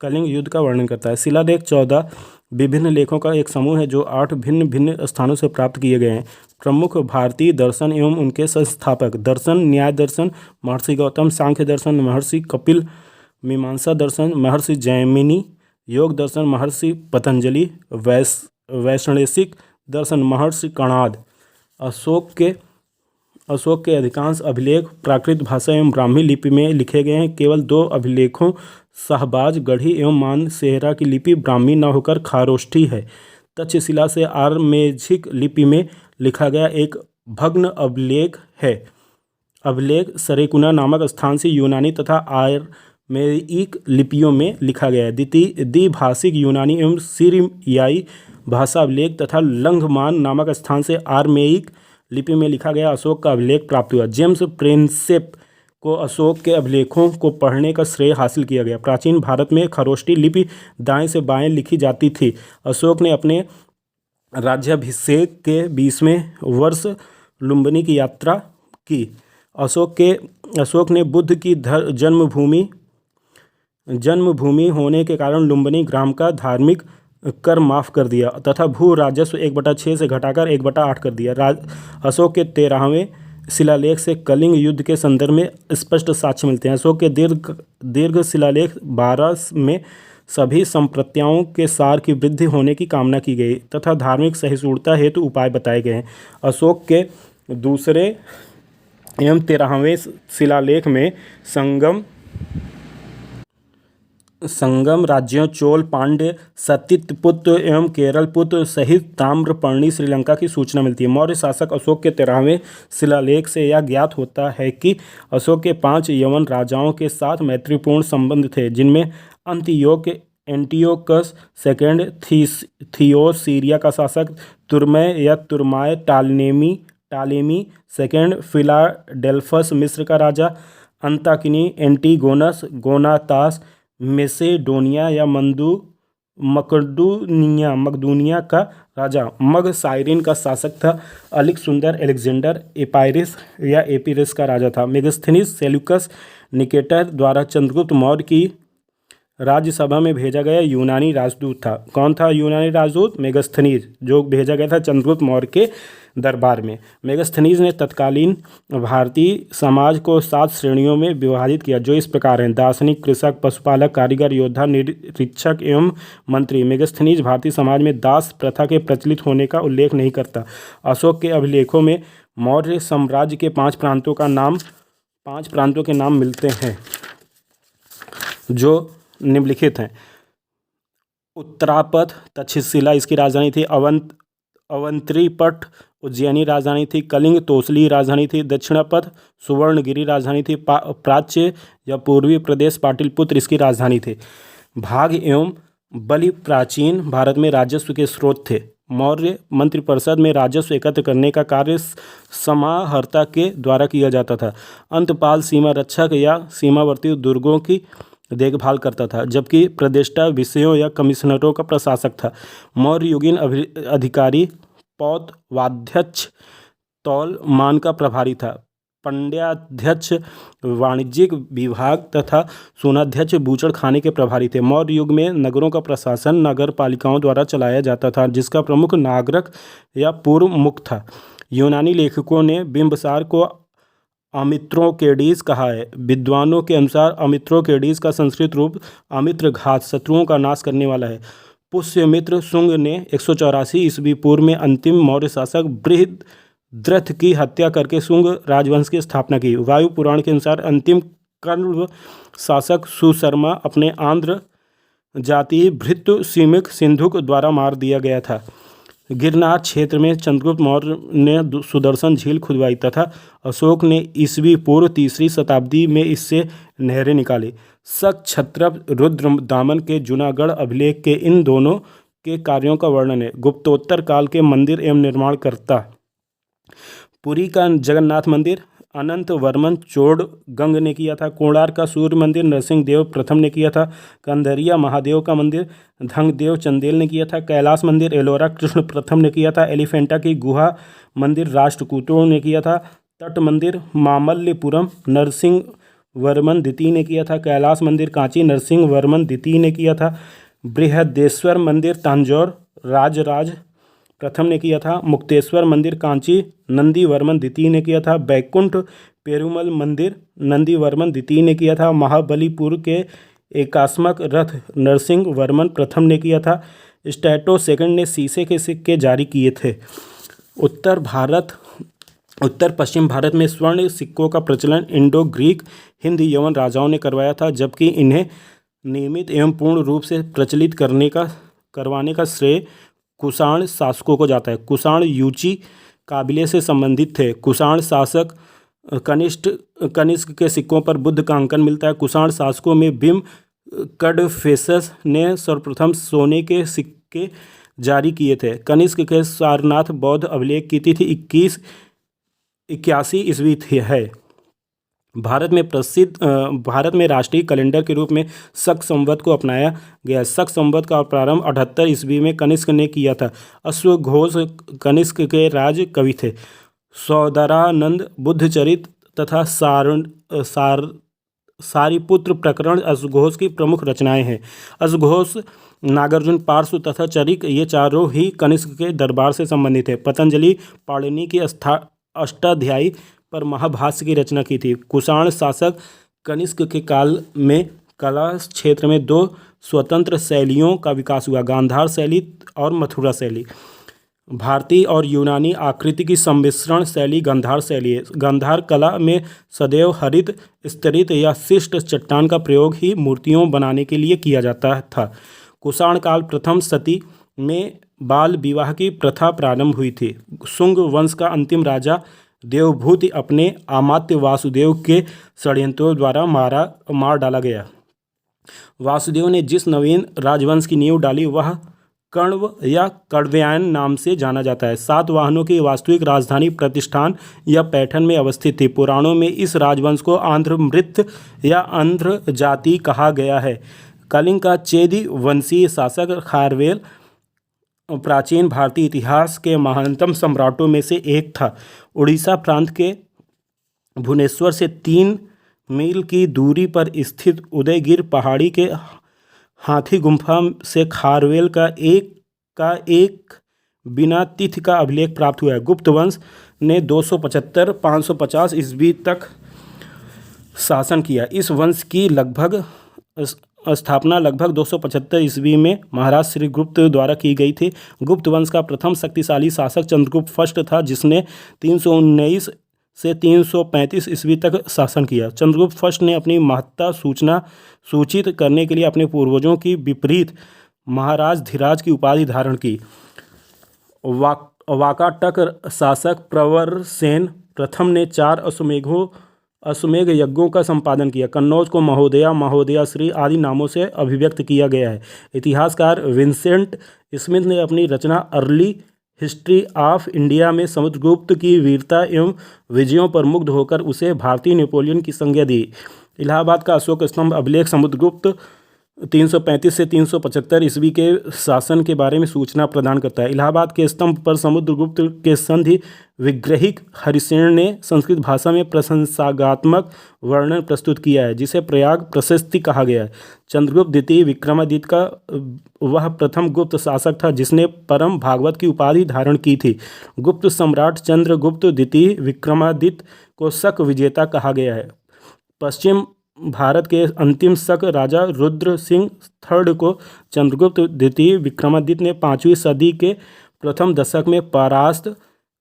कलिंग युद्ध का वर्णन करता है। शिलालेख 14 विभिन्न लेखों का एक समूह है जो 8 भिन्न भिन्न स्थानों से प्राप्त किए गए हैं। प्रमुख भारतीय दर्शन एवं उनके संस्थापक। दर्शन, न्याय दर्शन महर्षि गौतम, सांख्य दर्शन महर्षि कपिल, मीमांसा दर्शन महर्षि जैमिनी, योग दर्शन महर्षि पतंजलि, वैशेषिक दर्शन महर्षि कणाद। अशोक के अधिकांश अभिलेख प्राकृत भाषा एवं ब्राह्मी लिपि में लिखे गए हैं। केवल 2 अभिलेखों शाहबाज गढ़ी एवं मानसेहरा की लिपि ब्राह्मी न होकर खारोष्ठी है। तक्षशिला से आरमेझिक लिपि में लिखा गया एक भग्न अभिलेख है। अभिलेख सरेकुना नामक स्थान से यूनानी तथा आरमेइक लिपियों में लिखा गया है। द्विभाषिक यूनानी एवं सीरियाई भाषा अभिलेख तथा लंघमान नामक स्थान से आरमेइक लिपि में लिखा गया अशोक का अभिलेख प्राप्त हुआ। जेम्स प्रिंसेप को अशोक के अभिलेखों को पढ़ने का श्रेय हासिल किया गया। प्राचीन भारत में खरोष्ठी लिपि दाएं से बाएं लिखी जाती थी। अशोक ने अपने राज्याभिषेक के 20वें वर्ष लुम्बिनी की यात्रा की। अशोक ने बुद्ध की जन्मभूमि होने के कारण लुम्बिनी ग्राम का धार्मिक कर माफ कर दिया तथा भू राजस्व 1/6 से घटाकर 1/8 कर दिया। अशोक के 13वें शिलालेख से कलिंग युद्ध के संदर्भ में स्पष्ट साक्ष्य मिलते हैं। अशोक के दीर्घ शिलालेख 12 में सभी संप्रत्याओं के सार की वृद्धि होने की कामना की गई तथा धार्मिक सहिष्णुता हेतु उपाय बताए गए हैं। अशोक के दूसरे एवं 13वें शिलालेख में संगम राज्यों चोल, पांड्य, सतिपुत्र एवं केरलपुत्र सहित ताम्रपर्णी श्रीलंका की सूचना मिलती है। मौर्य शासक अशोक के 13वें शिलालेख से यह ज्ञात होता है कि अशोक के 5 यवन राजाओं के साथ मैत्रीपूर्ण संबंध थे, जिनमें एंटियोकस सेकेंड, थियोस सीरिया का शासक, तुर्मै या तुर्माय टालेमी सेकेंड, फिलाडेल्फस मिस्र का राजा, अंताकिनी, एंटीगोनस, गोनातास मेसेडोनिया या मकदूनिया का राजा, मग साइरिन का शासक था। अलेक्जेंडर अलेक्जेंडर एपाइरिस या एपिरस का राजा था। मेगास्थनीज सेल्यूकस निकेटर द्वारा चंद्रगुप्त मौर्य की राज्यसभा में भेजा गया यूनानी राजदूत था। कौन था यूनानी राजदूत? मेगास्थनीज, जो भेजा गया था चंद्रगुप्त मौर्य के दरबार में। मेगास्थनीज ने तत्कालीन भारतीय समाज को 7 श्रेणियों में विभाजित किया, जो इस प्रकार हैं: दार्शनिक, कृषक, पशुपालक, कारीगर, योद्धा, निरीक्षक एवं मंत्री। मेगास्थनीज भारतीय समाज में दास प्रथा के प्रचलित होने का उल्लेख नहीं करता। अशोक के अभिलेखों में मौर्य साम्राज्य के 5 प्रांतों के नाम मिलते हैं, जो निम्नलिखित हैं: उत्तरापथ तक्षशिला इसकी राजधानी थी। अवंतीपट उज्जैनी राजधानी थी। कलिंग तोसली राजधानी थी। दक्षिणापथ सुवर्णगिरी राजधानी थी। प्राच्य या पूर्वी प्रदेश पाटलिपुत्र इसकी राजधानी थी। भाग एवं बलि प्राचीन भारत में राजस्व के स्रोत थे। मौर्य मंत्रिपरिषद में राजस्व एकत्र करने का कार्य समाहर्ता के द्वारा किया जाता था। अंतपाल सीमा रक्षक या सीमावर्ती दुर्गों की देखभाल करता था, जबकि प्रदेष्टा विषयों या कमिश्नरों का प्रशासक था। मौर्य युगीन अधिकारी पौतवाध्यक्ष तौल मान का प्रभारी था। पंड्याध्यक्ष वाणिज्यिक विभाग तथा सोनाध्यक्ष बूचड़ खाने के प्रभारी थे। मौर्य युग में नगरों का प्रशासन नगर पालिकाओं द्वारा चलाया जाता था, जिसका प्रमुख नागरिक या पूर्व मुख था। यूनानी लेखकों ने बिंबसार को अमित्रोकेडीज कहा है। विद्वानों के अनुसार अमित्रोकेडीज का संस्कृत रूप अमित्रघात, शत्रुओं का नाश करने वाला है। पुष्यमित्र शुंग ने 184 ईस्वी पूर्व में अंतिम मौर्य शासक बृहद्रथ की हत्या करके शुंग राजवंश की स्थापना की। वायु पुराण के अनुसार अंतिम कण्व शासक सुशर्मा अपने आंध्र जाति भृत्य सीमिक सिंधुक द्वारा मार दिया गया था। गिरनार क्षेत्र में चंद्रगुप्त मौर्य ने सुदर्शन झील खुदवाई तथा अशोक ने ईस्वी पूर्व 3री शताब्दी में इससे नहरें निकाली। शक क्षत्रप रुद्रदामन के जूनागढ़ अभिलेख के इन दोनों के कार्यों का वर्णन है। गुप्तोत्तर काल के मंदिर एवं निर्माणकर्ता: पुरी का जगन्नाथ मंदिर अनंत वर्मन चोड़गंग ने किया था। कोणार्क का सूर्य मंदिर नरसिंह देव प्रथम ने किया था। कंदरिया महादेव का मंदिर धंगदेव चंदेल ने किया था। कैलाश मंदिर एलोरा कृष्ण प्रथम ने किया था। एलिफेंटा की गुहा मंदिर राष्ट्रकूटों ने किया था। तट मंदिर मामल्लपुरम नरसिंह वर्मन द्वितीय ने किया था। कैलाश मंदिर कांची नरसिंह वर्मन द्वितीय ने किया था। बृहदेश्वर मंदिर तांजौर राजराज प्रथम ने किया था। मुक्तेश्वर मंदिर कांची नंदी वर्मन द्वितीय ने किया था। बैकुंठ पेरुमल मंदिर नंदी वर्मन द्वितीय ने किया था। महाबलीपुर के एकास्मक रथ नरसिंह वर्मन प्रथम ने किया था। स्टैटो सेकंड ने शीशे के सिक्के जारी किए थे। उत्तर पश्चिम भारत में स्वर्ण सिक्कों का प्रचलन इंडो ग्रीक हिंद यवन राजाओं ने करवाया था, जबकि इन्हें नियमित एवं पूर्ण रूप से प्रचलित करवाने का श्रेय कुषाण शासकों को जाता है। कुषाण यूची काबिले से संबंधित थे। कुषाण शासक कनिष्क के सिक्कों पर बुद्ध का अंकन मिलता है। कुषाण शासकों में बिम कडफेसस ने सर्वप्रथम सोने के सिक्के जारी किए थे। कनिष्क के सारनाथ बौद्ध अभिलेख की तिथि 81 ईस्वी है। भारत में राष्ट्रीय कैलेंडर के रूप में शक संवत को अपनाया गया। शक संवत का प्रारंभ 78 ईस्वी में कनिष्क ने किया था। अश्वघोष कनिष्क के राज कवि थे। सौदरानंद बुद्धचरित तथा सारिपुत्र प्रकरण अश्वघोष की प्रमुख रचनाएं हैं। अश्वघोष नागार्जुन पार्श्व तथा चरिक ये चारों ही कनिष्क के दरबार से संबंधित है। पतंजलि पाणिनि की अष्टाध्यायी पर महाभाष्य की रचना की थी। कुषाण शासक कनिष्क के काल में कला क्षेत्र में 2 स्वतंत्र शैलियों का विकास हुआ, गांधार शैली और मथुरा शैली। भारतीय और यूनानी आकृति की सम्मिश्रण शैली गांधार शैली है। गांधार कला में सदैव हरित स्तरित या शिष्ट चट्टान का प्रयोग ही मूर्तियों बनाने के लिए किया जाता था। कुषाण काल प्रथम शती में बाल विवाह की प्रथा प्रारंभ हुई थी। शुंग वंश का अंतिम राजा देवभूति अपने अमात्य वासुदेव के षड्यंत्रों द्वारा मार डाला गया। वासुदेव ने जिस नवीन राजवंश की नींव डाली वह कण्व या कण्वयान नाम से जाना जाता है। 7 वाहनों की वास्तविक राजधानी प्रतिष्ठान या पैठन में अवस्थित थी। पुराणों में इस राजवंश को आंध्रमृत या आंध्र जाति कहा गया है। कलिंग का चेदी वंशीय शासक खारवेल प्राचीन भारतीय इतिहास के महानतम सम्राटों में से एक था। उड़ीसा प्रांत के भुवनेश्वर से 3 मील की दूरी पर स्थित उदयगिरि पहाड़ी के हाथी गुम्फा से खारवेल का एक बिना तिथि का अभिलेख प्राप्त हुआ है। गुप्त वंश ने 275-550 ईस्वी तक शासन किया। इस वंश की स्थापना लगभग 275 ईस्वी में महाराज श्रीगुप्त द्वारा की गई थी। गुप्त वंश का प्रथम शक्तिशाली शासक चंद्रगुप्त फर्स्ट था, जिसने 319 से 335 ईस्वी तक शासन किया। चंद्रगुप्त फर्स्ट ने अपनी महत्ता सूचित करने के लिए अपने पूर्वजों की विपरीत महाराज धीराज की उपाधि धारण की। वाकाटक शासक प्रवरसेन प्रथम ने 4 अश्वमेध यज्ञों का संपादन किया। कन्नौज को महोदया श्री आदि नामों से अभिव्यक्त किया गया है। इतिहासकार विंसेंट स्मिथ ने अपनी रचना अर्ली हिस्ट्री ऑफ इंडिया में समुद्रगुप्त की वीरता एवं विजयों पर मुग्ध होकर उसे भारतीय नेपोलियन की संज्ञा दी। इलाहाबाद का अशोक स्तंभ अभिलेख समुद्रगुप्त 335 से 375 ईस्वी के शासन के बारे में सूचना प्रदान करता है। इलाहाबाद के स्तंभ पर समुद्रगुप्त के संधि विग्रहिक हरिसेन ने संस्कृत भाषा में प्रशंसात्मक वर्णन प्रस्तुत किया है, जिसे प्रयाग प्रशस्ति कहा गया है। चंद्रगुप्त द्वितीय विक्रमादित्य का वह प्रथम गुप्त शासक था जिसने परम भागवत की उपाधि धारण की थी। गुप्त सम्राट चंद्रगुप्त द्वितीय विक्रमादित्य को शक विजेता कहा गया है। पश्चिम भारत के अंतिम शक राजा रुद्र सिंह थर्ड को चंद्रगुप्त द्वितीय विक्रमादित्य ने 5वीं सदी के प्रथम दशक में परास्त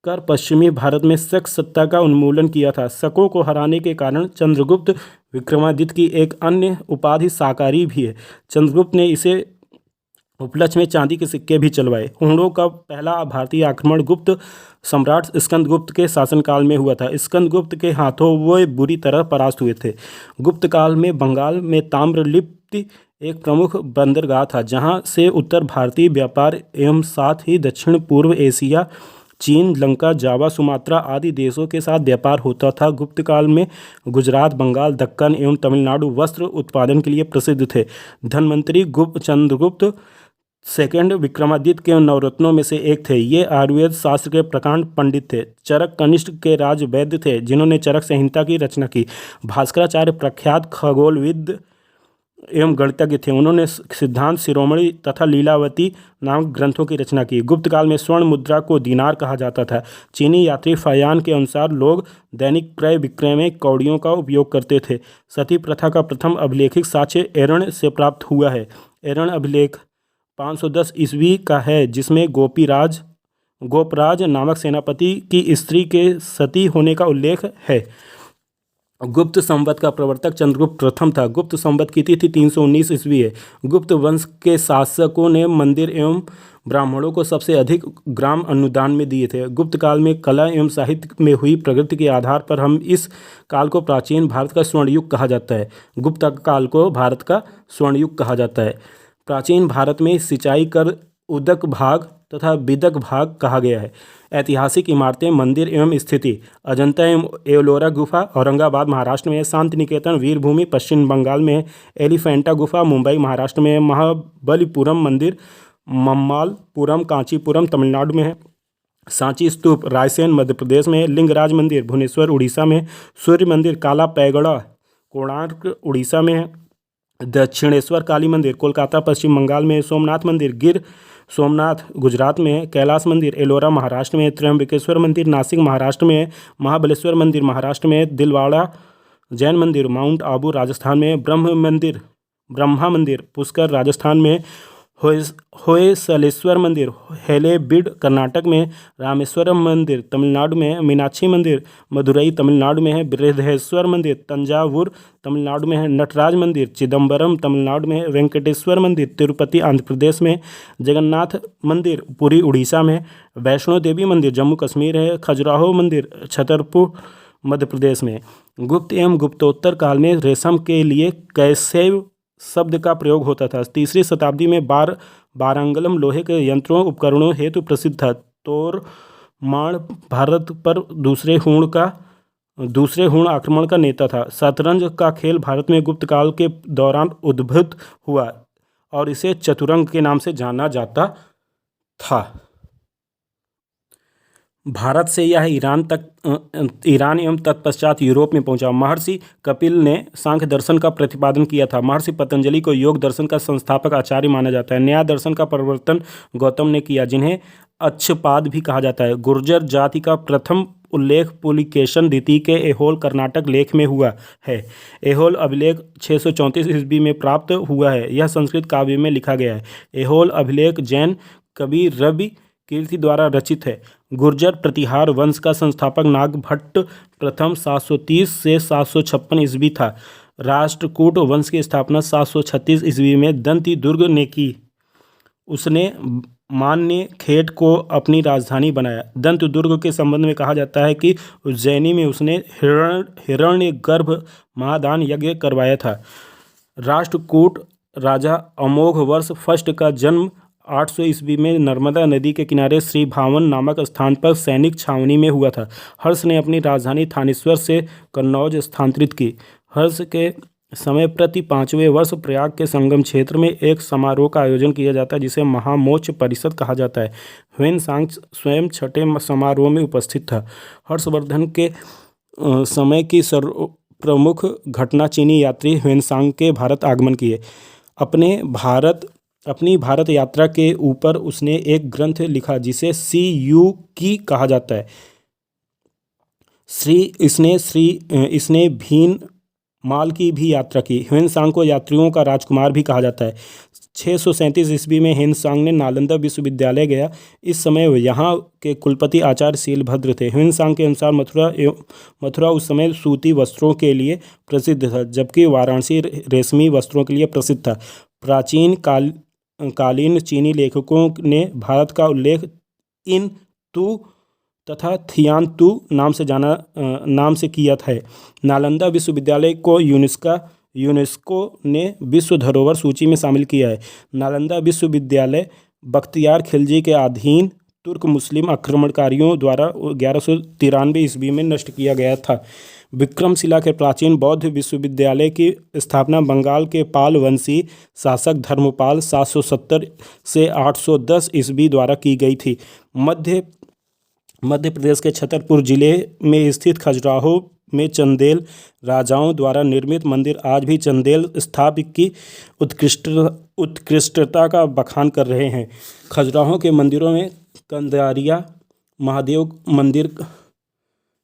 कर पश्चिमी भारत में शक सत्ता का उन्मूलन किया था। शकों को हराने के कारण चंद्रगुप्त विक्रमादित्य की एक अन्य उपाधि साकारी भी है। चंद्रगुप्त ने इसे उपलक्ष्य में चांदी के सिक्के भी चलवाए। हुणों का पहला भारतीय आक्रमण गुप्त सम्राट स्कंदगुप्त के शासनकाल में हुआ था। स्कंदगुप्त के हाथों वे बुरी तरह परास्त हुए थे। गुप्त काल में बंगाल में ताम्रलिप्ति एक प्रमुख बंदरगाह था, जहां से उत्तर भारतीय व्यापार एवं साथ ही दक्षिण पूर्व एशिया, चीन, लंका, जावा, सुमात्रा आदि देशों के साथ व्यापार होता था। गुप्त काल में गुजरात, बंगाल, दक्कन एवं तमिलनाडु वस्त्र उत्पादन के लिए प्रसिद्ध थे। धनवंतरी चंद्रगुप्त सेकंड विक्रमादित्य के नवरत्नों में से एक थे। ये आयुर्वेद शास्त्र के प्रकांड पंडित थे। चरक कनिष्ठ के राज वैद्य थे, जिन्होंने चरक संहिता की रचना की। भास्कराचार्य प्रख्यात खगोलविद एवं गणितज्ञ थे। उन्होंने सिद्धांत शिरोमणि तथा लीलावती नामक ग्रंथों की रचना की। गुप्त काल में स्वर्ण मुद्रा को दीनार कहा जाता था। चीनी यात्री फायान के अनुसार लोग दैनिक क्रय विक्रय में कौड़ियों का उपयोग करते थे। सती प्रथा का प्रथम अभिलेखिक साक्ष्य एरण से प्राप्त हुआ है। एरण अभिलेख 510 ईस्वी का है, जिसमें गोपराज नामक सेनापति की स्त्री के सती होने का उल्लेख है। गुप्त संवत का प्रवर्तक चंद्रगुप्त प्रथम था। गुप्त संवत की तिथि 319 ईस्वी है। गुप्त वंश के शासकों ने मंदिर एवं ब्राह्मणों को सबसे अधिक ग्राम अनुदान में दिए थे। गुप्त काल में कला एवं साहित्य में हुई प्रगति के आधार पर हम इस काल को प्राचीन भारत का स्वर्ण युग कहा जाता है। गुप्त काल को भारत का स्वर्ण युग कहा जाता है। प्राचीन भारत में सिंचाई कर उदक भाग तथा विदक भाग कहा गया है। ऐतिहासिक इमारतें, मंदिर एवं स्थिति: अजंता एवं एलोरा गुफा औरंगाबाद महाराष्ट्र में है। शांति निकेतन वीरभूमि पश्चिम बंगाल में है। एलिफेंटा गुफा मुंबई महाराष्ट्र में है। महाबलीपुरम मंदिर मम्मालपुरम कांचीपुरम तमिलनाडु में है। सांची स्तूप रायसेन मध्य प्रदेश में है। लिंगराज मंदिर भुवनेश्वर उड़ीसा में है। सूर्य मंदिर काला पैगड़ा कोणार्क उड़ीसा में है। दक्षिणेश्वर काली मंदिर कोलकाता पश्चिम बंगाल में है। सोमनाथ मंदिर गिर सोमनाथ गुजरात में है। कैलाश मंदिर एलोरा महाराष्ट्र में है। त्र्यंबकेश्वर मंदिर नासिक महाराष्ट्र में है। महाबलेश्वर मंदिर महाराष्ट्र में है। दिलवाड़ा जैन मंदिर माउंट आबू राजस्थान में है। ब्रह्मा मंदिर पुष्कर राजस्थान में है। होयसलेश्वर मंदिर हेलेबीड कर्नाटक में है। रामेश्वरम मंदिर तमिलनाडु में है। मीनाक्षी मंदिर मदुरई तमिलनाडु में है। बृहदेश्वर मंदिर तंजावुर तमिलनाडु में है। नटराज मंदिर चिदम्बरम तमिलनाडु में है। वेंकटेश्वर मंदिर तिरुपति आंध्र प्रदेश में है। जगन्नाथ मंदिर पुरी उड़ीसा में है। वैष्णो देवी मंदिर जम्मू कश्मीर है। खजुराहो मंदिर छतरपुर मध्य प्रदेश में है। गुप्त एवं गुप्तोत्तर काल में रेशम के लिए कैसेव शब्द का प्रयोग होता था। 3री शताब्दी में बारंगलम लोहे के यंत्रों उपकरणों हेतु प्रसिद्ध था। तोरमाण भारत पर दूसरे हुण का दूसरे हुण आक्रमण का नेता था। शतरंज का खेल भारत में गुप्त काल के दौरान उद्भूत हुआ और इसे चतुरंग के नाम से जाना जाता था। भारत से यह ईरान एवं तत्पश्चात यूरोप में पहुंचा। महर्षि कपिल ने सांख्य दर्शन का प्रतिपादन किया था। महर्षि पतंजलि को योग दर्शन का संस्थापक आचार्य माना जाता है। न्याय दर्शन का प्रवर्तन गौतम ने किया, जिन्हें अच्छपाद भी कहा जाता है। गुर्जर जाति का प्रथम उल्लेख पुलिकेशन द्वितीय के ऐहोल कर्नाटक लेख में हुआ है। ऐहोल अभिलेख 634 ईस्वी में प्राप्त हुआ है। यह संस्कृत काव्य में लिखा गया है। ऐहोल अभिलेख जैन कवि रवि कीर्ति द्वारा रचित है। गुर्जर प्रतिहार वंश का संस्थापक नागभट्ट प्रथम 730 से 756 ईस्वी था। राष्ट्रकूट वंश की स्थापना 736 ईस्वी में दंती दुर्ग ने की। उसने मान्य खेट को अपनी राजधानी बनाया। दंत दुर्ग के संबंध में कहा जाता है कि उज्जैनी में उसने हिरण्यगर्भ महादान यज्ञ करवाया था। राष्ट्रकूट राजा अमोघ वर्ष फर्स्ट का जन्म 800 ईस्वी में नर्मदा नदी के किनारे श्री भावन नामक स्थान पर सैनिक छावनी में हुआ था। हर्ष ने अपनी राजधानी थानेश्वर से कन्नौज स्थानांतरित की। हर्ष के समय प्रति 5वें वर्ष प्रयाग के संगम क्षेत्र में एक समारोह का आयोजन किया जाता है, जिसे महामोच परिषद कहा जाता है। ह्वेनसांग स्वयं छठे समारोह में उपस्थित था। हर्षवर्धन के समय की प्रमुख घटना चीनी यात्री ह्वेनसांग के भारत आगमन की है। अपनी भारत यात्रा के ऊपर उसने एक ग्रंथ लिखा जिसे सी.यू. की कहा जाता है। इसने भीन माल की भी यात्रा की। ह्वेनसांग को यात्रियों का राजकुमार भी कहा जाता है। 637 ईस्वी में ह्वेनसांग ने नालंदा विश्वविद्यालय गया। इस समय यहाँ के कुलपति आचार्य शीलभद्र थे। ह्वेनसांग के अनुसार मथुरा उस समय सूती वस्त्रों के लिए प्रसिद्ध था, जबकि वाराणसी रेशमी वस्त्रों के लिए प्रसिद्ध था। प्राचीन कालीन चीनी लेखकों ने भारत का उल्लेख इन तू तथा थियानतु नाम से किया है। नालंदा विश्वविद्यालय को यूनेस्को ने विश्व धरोहर सूची में शामिल किया है। नालंदा विश्वविद्यालय बख्तियार खिलजी के अधीन तुर्क मुस्लिम आक्रमणकारियों द्वारा 1193 ईस्वी में नष्ट किया गया था। विक्रमशिला के प्राचीन बौद्ध विश्वविद्यालय की स्थापना बंगाल के पाल वंशी शासक धर्मपाल 770 से 810 ईस्वी द्वारा की गई थी। मध्य प्रदेश के छतरपुर जिले में स्थित खजुराहो में चंदेल राजाओं द्वारा निर्मित मंदिर आज भी चंदेल स्थापत्य की उत्कृष्टता का बखान कर रहे हैं। खजुराहो के मंदिरों में कंदारिया महादेव मंदिर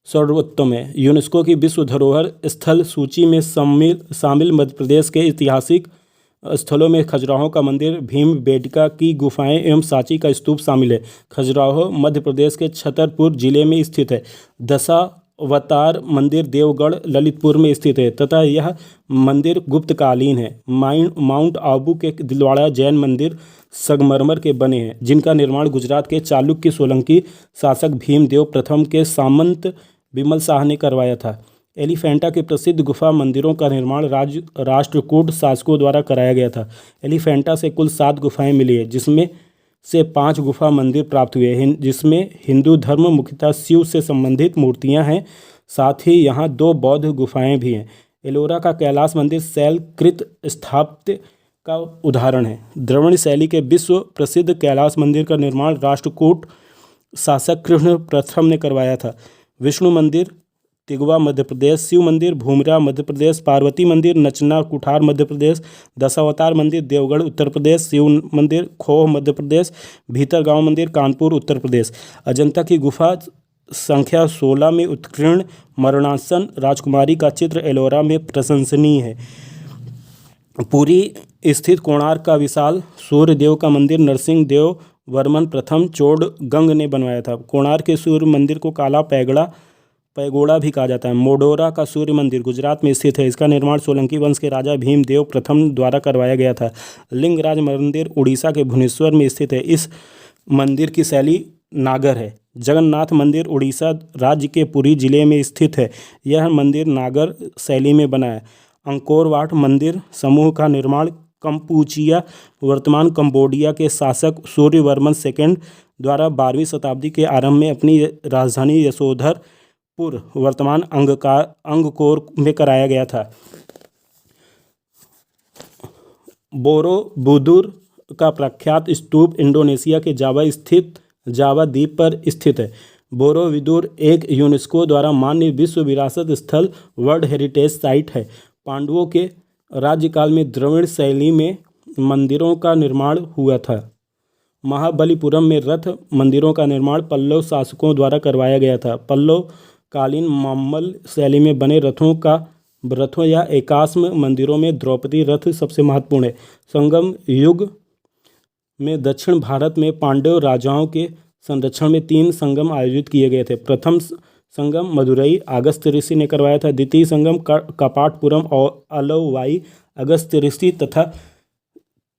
सर्वोत्तम है। यूनेस्को की विश्व धरोहर स्थल सूची में शामिल मध्य प्रदेश के ऐतिहासिक स्थलों में खजुराहो का मंदिर, भीमबेटका की गुफाएं एवं सांची का स्तूप शामिल है। खजुराहो मध्य प्रदेश के छतरपुर जिले में स्थित है। दशावतार मंदिर देवगढ़ ललितपुर में स्थित है तथा यह मंदिर गुप्तकालीन है। माउंट आबू के दिलवाड़ा जैन मंदिर संगमरमर के बने हैं, जिनका निर्माण गुजरात के चालुक्य सोलंकी शासक भीमदेव प्रथम के सामंत विमल शाह ने करवाया था। एलिफेंटा के प्रसिद्ध गुफा मंदिरों का निर्माण राष्ट्रकूट शासकों द्वारा कराया गया था। एलिफेंटा से कुल 7 गुफाएं मिली है, जिसमें से 5 गुफा मंदिर प्राप्त हुए हैं, जिसमें हिंदू धर्म मुख्यतः शिव से संबंधित मूर्तियां हैं। साथ ही यहाँ 2 बौद्ध गुफाएं भी हैं। एलोरा का कैलाश मंदिर शैलकृत स्थापत्य का उदाहरण है। द्रविड़ शैली के विश्व प्रसिद्ध कैलाश मंदिर का निर्माण राष्ट्रकूट शासक कृष्ण प्रथम ने करवाया था। विष्णु मंदिर तिगवा मध्य प्रदेश, शिव मंदिर भूमरा मध्य प्रदेश, पार्वती मंदिर नचना कुठार मध्य प्रदेश, दशावतार मंदिर देवगढ़ उत्तर प्रदेश, शिव मंदिर खोह मध्य प्रदेश, भीतरगांव मंदिर कानपुर उत्तर प्रदेश। अजंता की गुफा संख्या 16 में उत्कीर्ण मरणासन राजकुमारी का चित्र एलोरा में प्रशंसनीय है। पुरी स्थित कोणार्क का विशाल सूर्य देव का मंदिर नरसिंह देव वर्मन प्रथम चोडगंग ने बनवाया था। कोणार्क के सूर्य मंदिर को काला पैगोड़ा भी कहा जाता है। मोढेरा का सूर्य मंदिर गुजरात में स्थित है। इसका निर्माण सोलंकी वंश के राजा भीमदेव प्रथम द्वारा करवाया गया था। लिंगराज मंदिर उड़ीसा के भुवनेश्वर में स्थित है। इस मंदिर की शैली नागर है। जगन्नाथ मंदिर उड़ीसा राज्य के पुरी जिले में स्थित है। यह मंदिर नागर शैली में बना है। अंकोर वाट मंदिर समूह का निर्माण कंपूचिया वर्तमान कंबोडिया के शासक सूर्यवर्मन सेकंड द्वारा 12वीं शताब्दी के आरंभ में अपनी राजधानी यशोधर पुर वर्तमान अंगकोर में कराया गया था। बोरोबुदुर का प्रख्यात स्तूप इंडोनेशिया के जावा द्वीप पर स्थित है। बोरोबुदुर एक यूनेस्को द्वारा मान्य विश्व विरासत स्थल वर्ल्ड हेरिटेज साइट है। पांडवों के राज्यकाल में द्रविड़ शैली में मंदिरों का निर्माण हुआ था। महाबलीपुरम में रथ मंदिरों का निर्माण पल्लव शासकों द्वारा करवाया गया था। पल्लव कालीन मामल्ल शैली में बने रथों या एकाश्म मंदिरों में द्रौपदी रथ सबसे महत्वपूर्ण है। संगम युग में दक्षिण भारत में पांड्य राजाओं के संरक्षण में 3 संगम आयोजित किए गए थे। प्रथम संगम मदुरई अगस्त्य ऋषि ने करवाया था। द्वितीय संगम कपाटपुरम और अलवाई अगस्त्य ऋषि तथा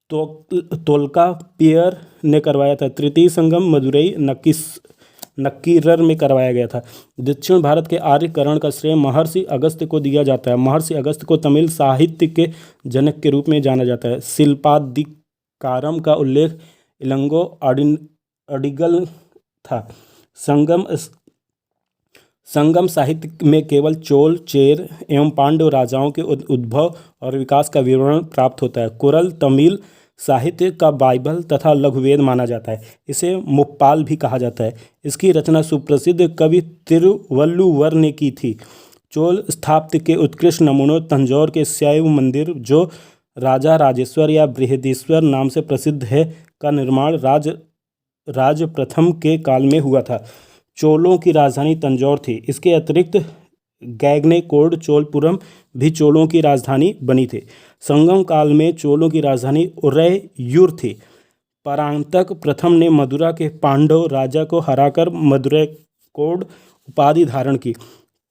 तोल्काप्पियर ने करवाया था। तृतीय संगम मदुरई नक्कीरर में करवाया गया था। दक्षिण भारत के आर्यकरण का श्रेय महर्षि अगस्त्य को दिया जाता है। महर्षि अगस्त्य को तमिल साहित्य के जनक के रूप में जाना जाता है। शिल्पाधिकारम का उल्लेख इलंगो अडिगल था। संगम साहित्य में केवल चोल चेर एवं पांड्य राजाओं के उद्भव और विकास का विवरण प्राप्त होता है। कुरल तमिल साहित्य का बाइबल तथा लघुवेद माना जाता है। इसे मुप्पाल भी कहा जाता है। इसकी रचना सुप्रसिद्ध कवि तिरुवल्लुवर ने की थी। चोल स्थापत्य के उत्कृष्ट नमूनों तंजौर के शैव मंदिर, जो राजा राजेश्वर या बृहदीश्वर नाम से प्रसिद्ध है, का निर्माण राज प्रथम के काल में हुआ था। चोलों की राजधानी तंजौर थी। इसके अतिरिक्त गैगनेकोड चोलपुरम भी चोलों की राजधानी बनी थी। संगम काल में चोलों की राजधानी उरैयूर थी। परांतक प्रथम ने मदुरा के पांडव राजा को हराकर मदुरैकोड उपाधि धारण की।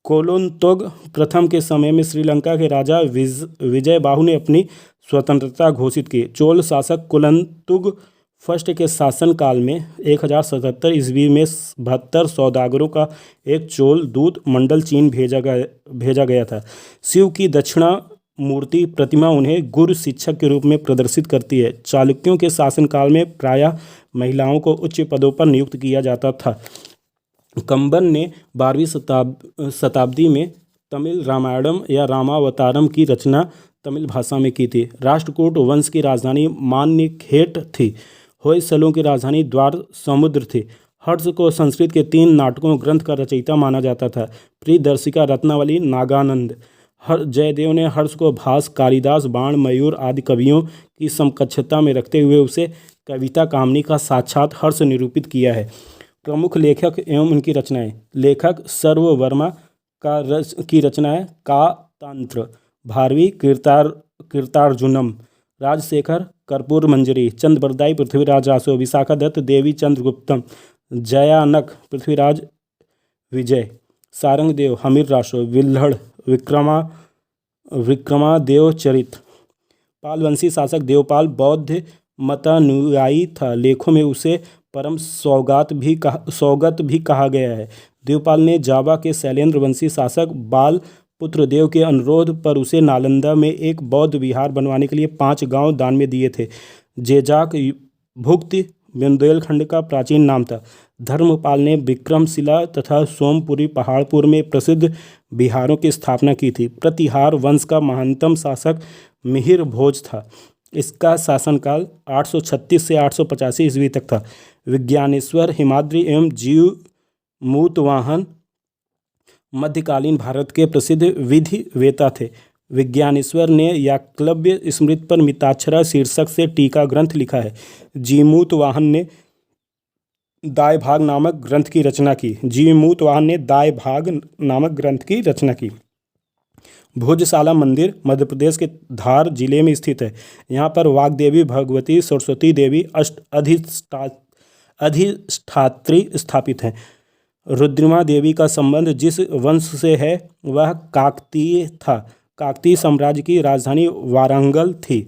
कोलोन्तुंग प्रथम के समय में श्रीलंका के राजा विजयबाहु ने अपनी स्वतंत्रता घोषित की। चोल शासक कुलोत्तुंग फर्स्ट के शासन काल में 1077 ईस्वी में 72 सौदागरों का एक चोल दूत मंडल चीन भेजा गया था। शिव की दक्षिणा मूर्ति प्रतिमा उन्हें गुरु शिक्षक के रूप में प्रदर्शित करती है। चालुक्यों के शासनकाल में प्रायः महिलाओं को उच्च पदों पर नियुक्त किया जाता था। कंबन ने 12वीं शताब्दी में तमिल रामायणम या रामावतारम की रचना तमिल भाषा में की थी। राष्ट्रकूट वंश की राजधानी मान्यखेट थी। होयसलों की राजधानी द्वार समुद्र थी। हर्ष को संस्कृत के 3 नाटकों ग्रंथ का रचयिता माना जाता था। प्रियदर्शिका रत्नावली नागानंद। जयदेव ने हर्ष को भास, कालिदास, बाण, मयूर आदि कवियों की समकक्षता में रखते हुए उसे कविता कामनी का साक्षात हर्ष निरूपित किया है। प्रमुख लेखक एवं उनकी रचनाएं। लेखक सर्ववर्मा की रचनाएं कातंत्र, भारवी, कीर्तार्जुनम, राजशेखर, कर्पूर मंजरी, चंद्रबरदाई, पृथ्वीराज रासो, विशाखा दत्त, देवी चंद्रगुप्तम, जयानक, पृथ्वीराज विजय, सारंगदेव, हमीर रासो, विल्हड़, विक्रमादेव चरित। पालवंशी शासक देवपाल बौद्ध मतानुयायी था। लेखों में उसे परम सौगत भी कहा गया है। देवपाल ने जावा के शैलेंद्र वंशी शासक बाल पुत्रदेव के अनुरोध पर उसे नालंदा में एक बौद्ध विहार बनवाने के लिए 5 गांव दान में दिए थे। जेजाक भुक्ति बुंदेलखंड का प्राचीन नाम था। धर्मपाल ने विक्रमशिला तथा सोमपुरी पहाड़पुर में प्रसिद्ध विहारों की स्थापना की थी। प्रतिहार वंश का महानतम शासक मिहिर भोज था। इसका शासनकाल 836 से 885 ईस्वी तक था। विज्ञानेश्वर, हिमाद्री एवं जीवमूतवाहन मध्यकालीन भारत के प्रसिद्ध विधिवेता थे। विज्ञानेश्वर ने याक्लव्य स्मृति पर मिताक्षरा शीर्षक से टीका ग्रंथ लिखा है। जीवमूतवाहन ने दायभाग नामक ग्रंथ की रचना की। भोजशाला मंदिर मध्य प्रदेश के धार जिले में स्थित है। यहाँ पर वाग्देवी भगवती सरस्वती देवी अधिष्ठात्री स्थापित हैं। रुद्रिमा देवी का संबंध जिस वंश से है वह काकतीय था। काकतीय साम्राज्य की राजधानी वारंगल थी।